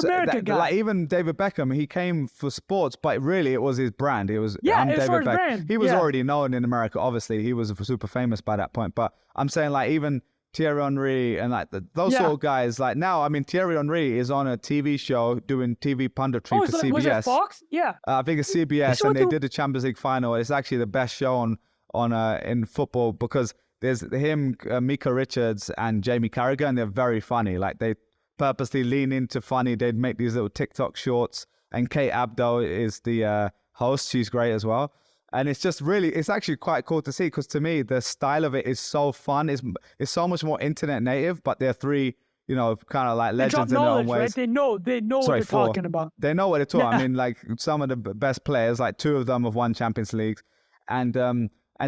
America guy.
Like, even David Beckham, he came for sports, but really it was his brand. It was David Beckham.
Brand.
He was already known in America. Obviously, he was super famous by that point. But I'm saying, like, even Thierry Henry and like those sort of guys. Like, now, I mean, Thierry Henry is on a TV show doing TV punditry for CBS.
Was it Fox? Yeah,
I think it's CBS, and they did the Champions League final. It's actually the best show on in football because there's him, Mika Richards, and Jamie Carragher, and they're very funny. Like, they purposely lean into funny. They'd make these little TikTok shorts, and Kate Abdo is the host. She's great as well. And it's just really, it's actually quite cool to see because to me, the style of it is so fun. It's so much more internet native, but they're three, kind of like legends in their own ways.
Right? They know what they're talking about.
They know what they're talking. I mean, like, some of the best players, like 2 of them have won Champions Leagues. And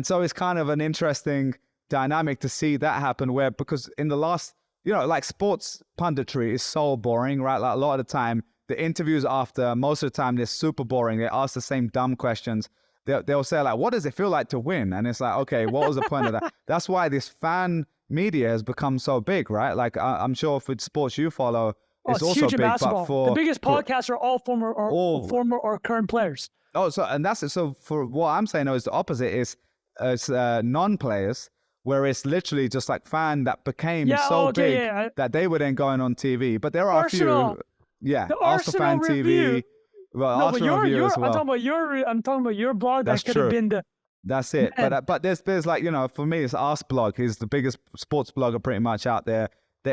so it's kind of an interesting dynamic to see that happen where, because in the last, like, sports punditry is so boring, right? Like, a lot of the time, the interviews after, most of the time, they're super boring. They ask the same dumb questions. They'll say, like, what does it feel like to win? And it's like, okay, what was the point of that? That's why this fan media has become so big, right? Like, I'm sure for sports you follow, it's also
huge
big.
In basketball. But the biggest podcasts are all former or current players.
Oh, so for what I'm saying, though, is the opposite is non-players, where it's literally just like fan that became so big that they were then going on TV. But there are
Arsenal.
A few,
the Arsenal
fan
review.
TV. Well, Arsenal review as well.
I'm talking about your blog.
That's
that could have been the.
That's it. But there's like, for me, it's Arse blog. He's the biggest sports blogger pretty much out there.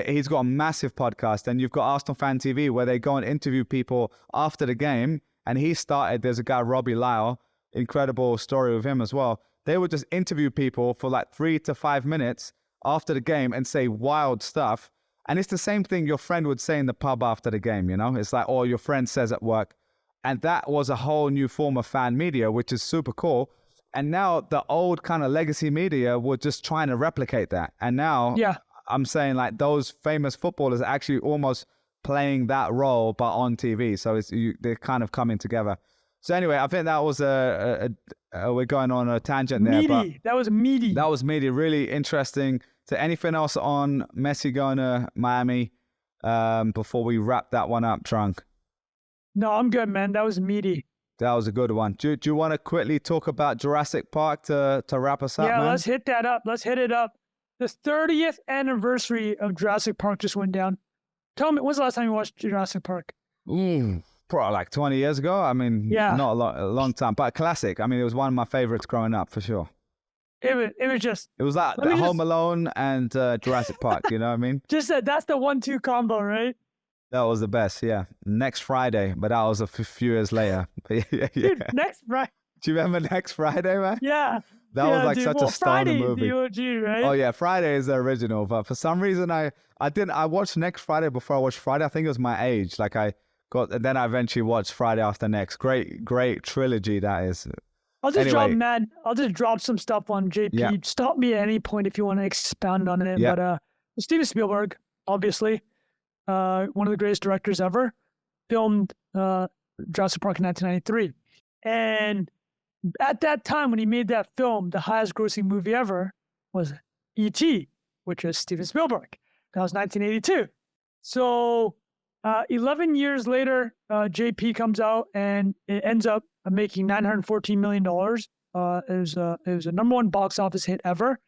He's got a massive podcast, and you've got Arsenal Fan TV where they go and interview people after the game. And there's a guy, Robbie Lyle, incredible story with him as well. They would just interview people for like 3 to 5 minutes after the game and say wild stuff. And it's the same thing your friend would say in the pub after the game, It's like, or your friend says at work. And that was a whole new form of fan media, which is super cool. And now the old kind of legacy media were just trying to replicate that. And now I'm saying, like, those famous footballers are actually almost playing that role, but on TV. So they're kind of coming together. So anyway, I think that was we're going on a tangent there. But
that was meaty.
That was meaty. Really interesting. So anything else on Messi going to Miami before we wrap that one up, Trung?
No, I'm good, man. That was meaty.
That was a good one. Do you want to quickly talk about Jurassic Park to wrap us up, man?
Let's hit that up. Let's hit it up. The 30th anniversary of Jurassic Park just went down. Tell me, when's the last time you watched Jurassic Park?
Probably like 20 years ago. I mean, not a long time, but a classic. I mean, it was one of my favorites growing up, for sure.
It was just.
It was like
Let me
Home
just-
Alone and Jurassic Park. You know what I mean?
Just that's the 1-2 combo, right?
That was the best. Yeah. Next Friday, but that was a few years later. Yeah.
Dude, next Friday.
Do you remember Next Friday, man?
Yeah.
That was like
dude.
such
Well,
a stoner
Friday,
movie.
the OG, right?
Oh yeah, Friday is the original, but for some reason I watched Next Friday before I watched Friday. I think it was my age. Like I got, and then I eventually watched Friday After Next. Great trilogy that is.
I'll just
Anyway.
I'll just drop some stuff on JP.
Yeah.
Stop me at any point if you want to expound on it.
Yeah.
But Steven Spielberg, obviously, one of the greatest directors ever, filmed Jurassic Park in 1993. And at that time, when he made that film, the highest grossing movie ever was E.T., which is Steven Spielberg. That was 1982. So 11 years later, JP comes out and it ends up making $914 million. It was a number one box office hit ever.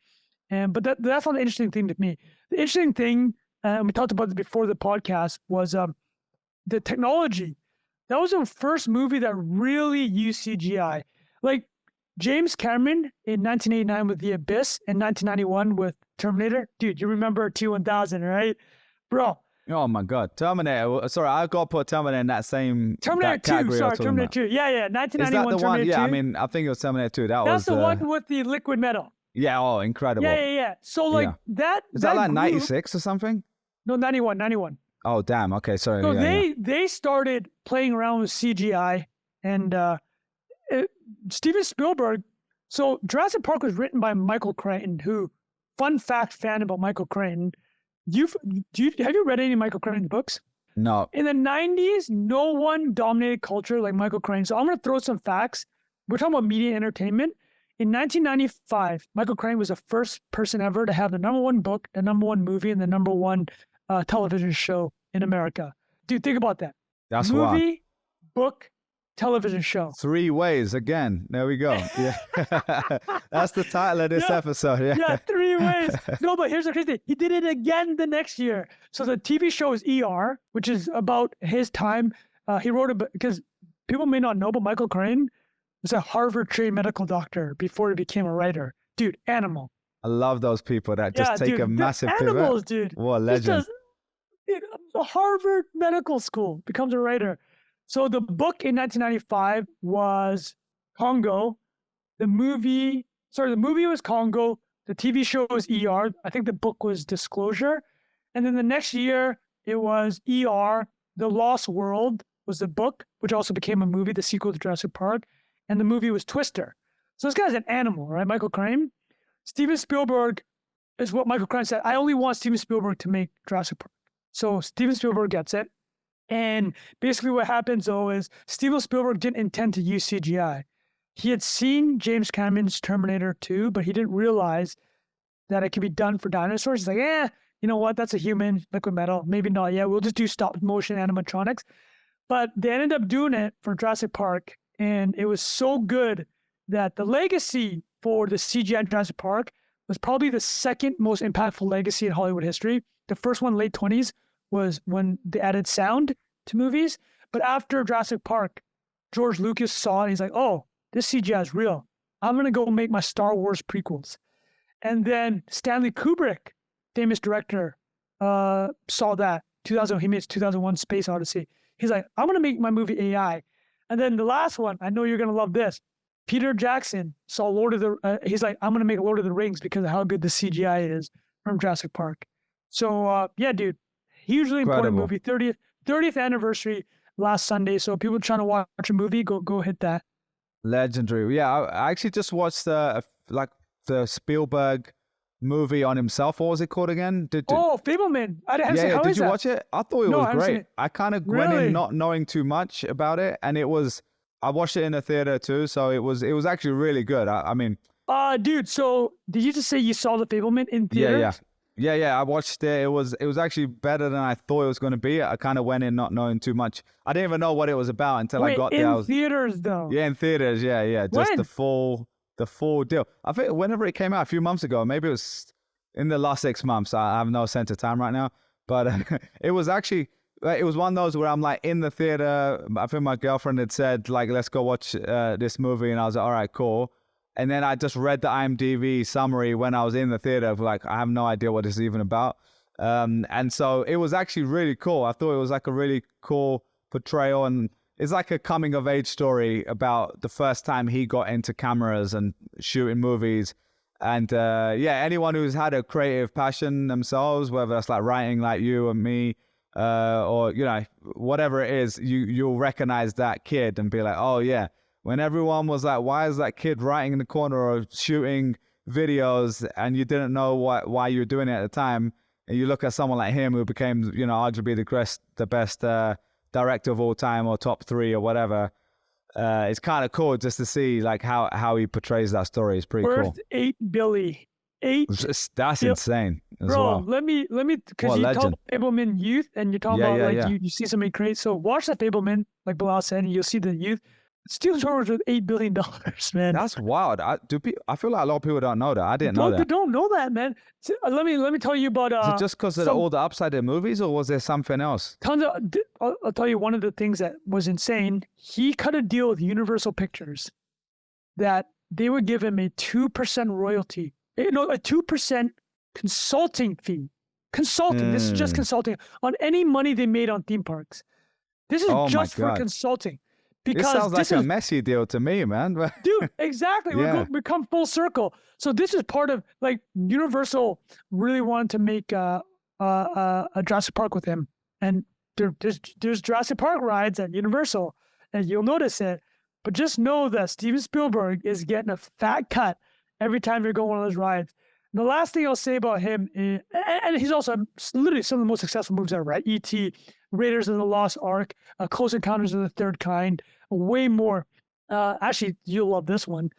But that's not the interesting thing to me. The interesting thing, and we talked about this before the podcast, was the technology. That was the first movie that really used CGI. Like James Cameron in 1989 with The Abyss and 1991 with Terminator. Dude, you remember T-1000, right? Bro.
Oh my God, Terminator. Sorry, I got to put Terminator in that same
Terminator 2. Sorry, Terminator 2. Yeah. 1991
Is that the
Terminator
one?
2.
Yeah, I mean, I think it was Terminator 2.
That's the one with the liquid metal.
Yeah, oh, incredible.
Yeah. So like that.
Is that like
group,
96 or something?
No, 91.
Oh, damn. Okay, sorry.
So
yeah,
they started playing around with CGI and Steven Spielberg. So Jurassic Park was written by Michael Crichton, who, fun fact, fan about Michael Crichton. Have you read any of Michael Crichton's books?
No.
In the 90s, no one dominated culture like Michael Crichton. So I'm going to throw some facts. We're talking about media and entertainment. In 1995, Michael Crichton was the first person ever to have the number one book, the number one movie, and the number one television show in America. Dude, think about that.
That's wild.
Movie, book, television show.
3 ways again. There we go. Yeah. That's the title of this episode.
Yeah, 3 ways. No, but here's the crazy thing. He did it again the next year. So the TV show is ER, which is about his time. He wrote it because people may not know, but Michael Crichton was a Harvard-trained medical doctor before he became a writer. Dude, animal.
I love those people that just take a massive
animals,
pivot.
Dude.
What a legend.
A Harvard Medical School, becomes a writer. So the book in 1995 was Congo. The movie was Congo. The TV show was ER. I think the book was Disclosure. And then the next year, it was ER. The Lost World was the book, which also became a movie, the sequel to Jurassic Park. And the movie was Twister. So this guy's an animal, right? Michael Crichton. Steven Spielberg is what Michael Crichton said. I only want Steven Spielberg to make Jurassic Park. So Steven Spielberg gets it. And basically what happens, though, is Steven Spielberg didn't intend to use CGI. He had seen James Cameron's Terminator 2, but he didn't realize that it could be done for dinosaurs. He's like, you know what? That's a human, liquid metal. Maybe not. Yeah, we'll just do stop motion animatronics. But they ended up doing it for Jurassic Park. And it was so good that the legacy for the CGI in Jurassic Park was probably the second most impactful legacy in Hollywood history. The first one, late 20s, was when they added sound to movies. But after Jurassic Park, George Lucas saw it. He's like, oh, this CGI is real. I'm going to go make my Star Wars prequels. And then Stanley Kubrick, famous director, saw that. He made 2001 Space Odyssey. He's like, I'm going to make my movie AI. And then the last one, I know you're going to love this. Peter Jackson saw he's like, I'm going to make Lord of the Rings because of how good the CGI is from Jurassic Park. So, yeah, dude. Hugely important movie, 30th anniversary last Sunday. So people trying to watch a movie, go hit that.
Legendary. Yeah, I actually just watched the Spielberg movie on himself. What was it called again?
Fableman.
Did you watch it? I thought it was great. I kind of went in not knowing too much about it, and I watched it in a theater too, so it was actually really good. I mean,
dude. So did you just say you saw the Fableman in theater?
Yeah. I watched it. It was actually better than I thought it was going to be. I kind of went in not knowing too much. I didn't even know what it was about until I got there.
In theaters, though.
Yeah, in theaters. Yeah. Just the full deal. I think whenever it came out a few months ago, maybe it was in the last 6 months. I have no sense of time right now, but it was actually. It was one of those where I'm like in the theater. I think my girlfriend had said like, let's go watch this movie, and I was like, all right, cool. And then I just read the IMDb summary when I was in the theater. Like, I have no idea what this is even about. And so it was actually really cool. I thought it was like a really cool portrayal, and it's like a coming of age story about the first time he got into cameras and shooting movies. And yeah, anyone who's had a creative passion themselves, whether that's like writing like you and me, or, you know, whatever it is, you'll recognize that kid and be like, oh yeah, when everyone was like, why is that kid writing in the corner or shooting videos, and you didn't know why you were doing it at the time, and you look at someone like him who became, you know, arguably the best director of all time, or top 3 or whatever. It's kind of cool just to see like how he portrays that story. It's pretty
Worth
cool.
$8 billion.
That's insane as
Bro,
well.
let me, because you talk about Fableman youth, and you're talking about you see somebody great. So watch that Fableman, like Bilal said, and you'll see the youth. Steven Spielberg with $8 billion, man.
That's wild. I feel like a lot of people don't know that. I didn't know that.
They don't know that, man. So, let me tell you about.
Is it just because of all the upside in movies, or was there something else?
Tons of. I'll tell you one of the things that was insane. He cut a deal with Universal Pictures that they would give him a 2% royalty. No, a 2% consulting fee. Consulting. This is just consulting on any money they made on theme parks. This is just for consulting. Because
this sounds like a Messi deal to me, man.
Dude, exactly. We come full circle. So this is part of, like, Universal really wanted to make a Jurassic Park with him. And there's Jurassic Park rides at Universal, and you'll notice it. But just know that Steven Spielberg is getting a fat cut every time you're going on one of those rides. And the last thing I'll say about him is, and he's also literally some of the most successful movies ever, right? E.T., Raiders of the Lost Ark, Close Encounters of the Third Kind, way more. Actually, you'll love this one.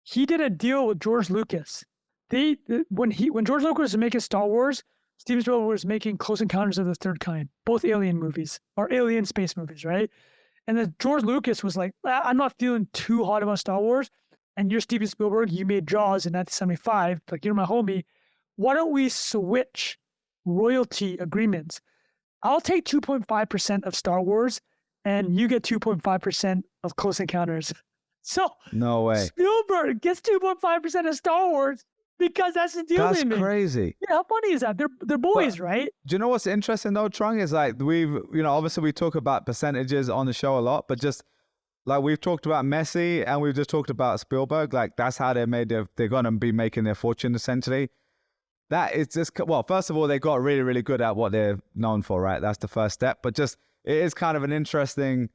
He did a deal with George Lucas. When George Lucas was making Star Wars, Steven Spielberg was making Close Encounters of the Third Kind, both alien movies, or alien space movies, right? And then George Lucas was like, I'm not feeling too hot about Star Wars, and you're Steven Spielberg, you made Jaws in 1975, like, you're my homie. Why don't we switch royalty agreements? I'll take 2.5% of Star Wars, and you get 2.5% of Close Encounters. So
no way.
Spielberg gets 2.5% of Star Wars because that's the deal they made.
That's crazy.
Yeah, how funny is that? They're boys, right?
Do you know what's interesting though, Trung? Is like obviously we talk about percentages on the show a lot, but just like we've talked about Messi and we've just talked about Spielberg, like that's how they're going to be making their fortune essentially. That is just, well, first of all, they got really, really good at what they're known for, right? That's the first step. But just, it is kind of an interesting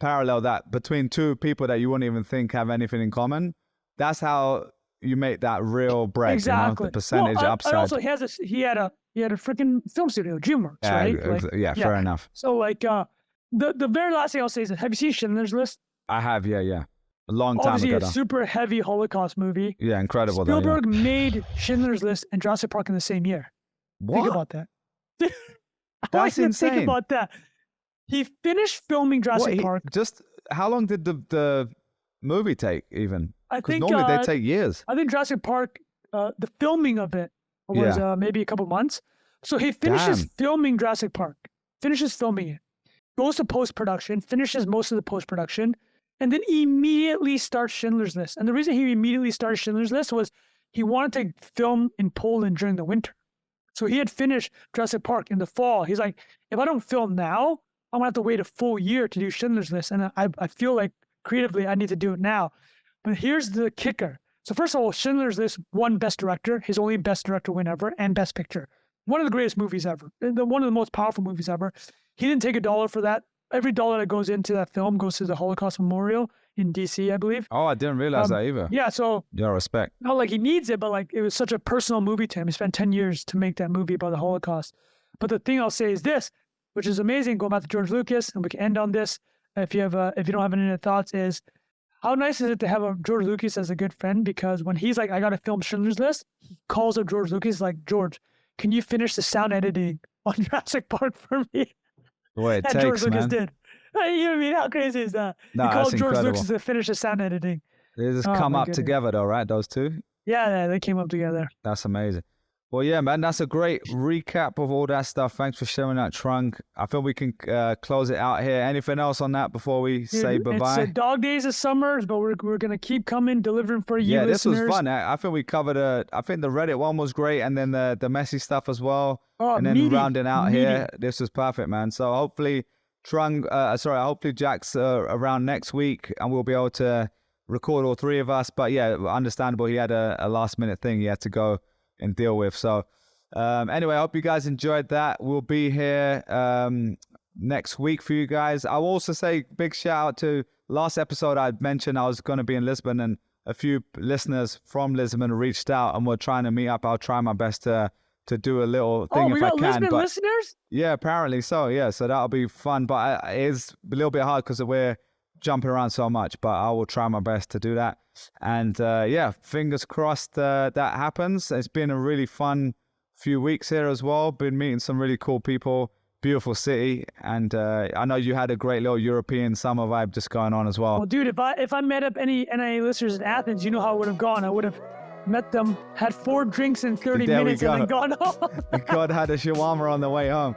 parallel that between two people that you wouldn't even think have anything in common, that's how you make that real bread.
Exactly.
You know, the percentage upside.
And also, he had a freaking film studio, DreamWorks, right?
Like, fair enough.
So, like, the very last thing I'll say is, have you seen Schindler's List?
I have, yeah. A long time
Obviously,
ago.
a super heavy Holocaust movie.
Yeah, incredible.
Spielberg made Schindler's List and Jurassic Park in the same year.
What?
Think about that.
That's insane.
Think about that. He finished filming Jurassic Park.
Just how long did the movie take even?
I think
normally they take years.
I think Jurassic Park, the filming of it was maybe a couple months. So he finishes filming Jurassic Park, finishes filming it, goes to post-production, finishes most of the post-production, and then immediately starts Schindler's List. And the reason he immediately started Schindler's List was he wanted to film in Poland during the winter. So he had finished Jurassic Park in the fall. He's like, if I don't film now, I'm going to have to wait a full year to do Schindler's List. And I feel like creatively I need to do it now. But here's the kicker. So first of all, Schindler's List won Best Director, his only Best Director win ever, and Best Picture. One of the greatest movies ever. One of the most powerful movies ever. He didn't take $1 for that. Every dollar that goes into that film goes to the Holocaust Memorial in DC, I believe.
Oh, I didn't realize that either.
Yeah, so
yeah, respect.
Not like he needs it, but like it was such a personal movie to him. He spent 10 years to make that movie about the Holocaust. But the thing I'll say is this, which is amazing, going back to George Lucas, and we can end on this if you don't have any other thoughts, is how nice is it to have a George Lucas as a good friend? Because when he's like, I got to film Schindler's List, he calls up George Lucas like, George, can you finish the sound editing on Jurassic Park for me?
The way it takes,
George Lucas
man.
did. You know what I mean? How crazy is that?
No,
he called George
incredible.
Lucas to finish the sound editing.
They just come up together though, right? Those two?
Yeah, they came up together.
That's amazing. Well, yeah, man, that's a great recap of all that stuff. Thanks for sharing that, Trung. I feel we can close it out here. Anything else on that before we say bye-bye?
It's dog days of summer, but we're going to keep coming, delivering for you listeners.
This was fun. I think we covered I think the Reddit one was great, and then the Messi stuff as well.
Oh,
and then
meaty,
rounding out here, this was perfect, man. So hopefully hopefully Jack's around next week, and we'll be able to record all three of us. But yeah, understandable. He had a last minute thing he had to go and deal with. So anyway, I hope you guys enjoyed that. We'll be here next week for you guys. I'll also say big shout out to last episode. I mentioned I was going to be in Lisbon, and a few listeners from Lisbon reached out and we're trying to meet up. I'll try my best to do a little thing if I can.
We got Lisbon listeners?
Yeah, apparently so. Yeah, so that'll be fun, but it is a little bit hard because we're jumping around so much, but I will try my best to do that. And yeah, fingers crossed that happens. It's been a really fun few weeks here as well. Been meeting some really cool people, beautiful city, and I know you had a great little European summer vibe just going on as well.
Well, dude, if I met up any NIA listeners in Athens, you know how it would have gone. I would have met them, had 4 drinks in 30 minutes, and then gone home.
God had a shawarma on the way home.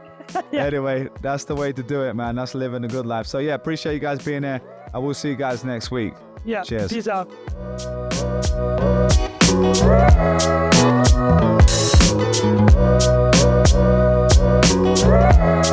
Yeah. Anyway, that's the way to do it, man. That's living a good life. So yeah, appreciate you guys being here. I will see you guys next week.
Yeah.
Cheers.
Peace out.
Right.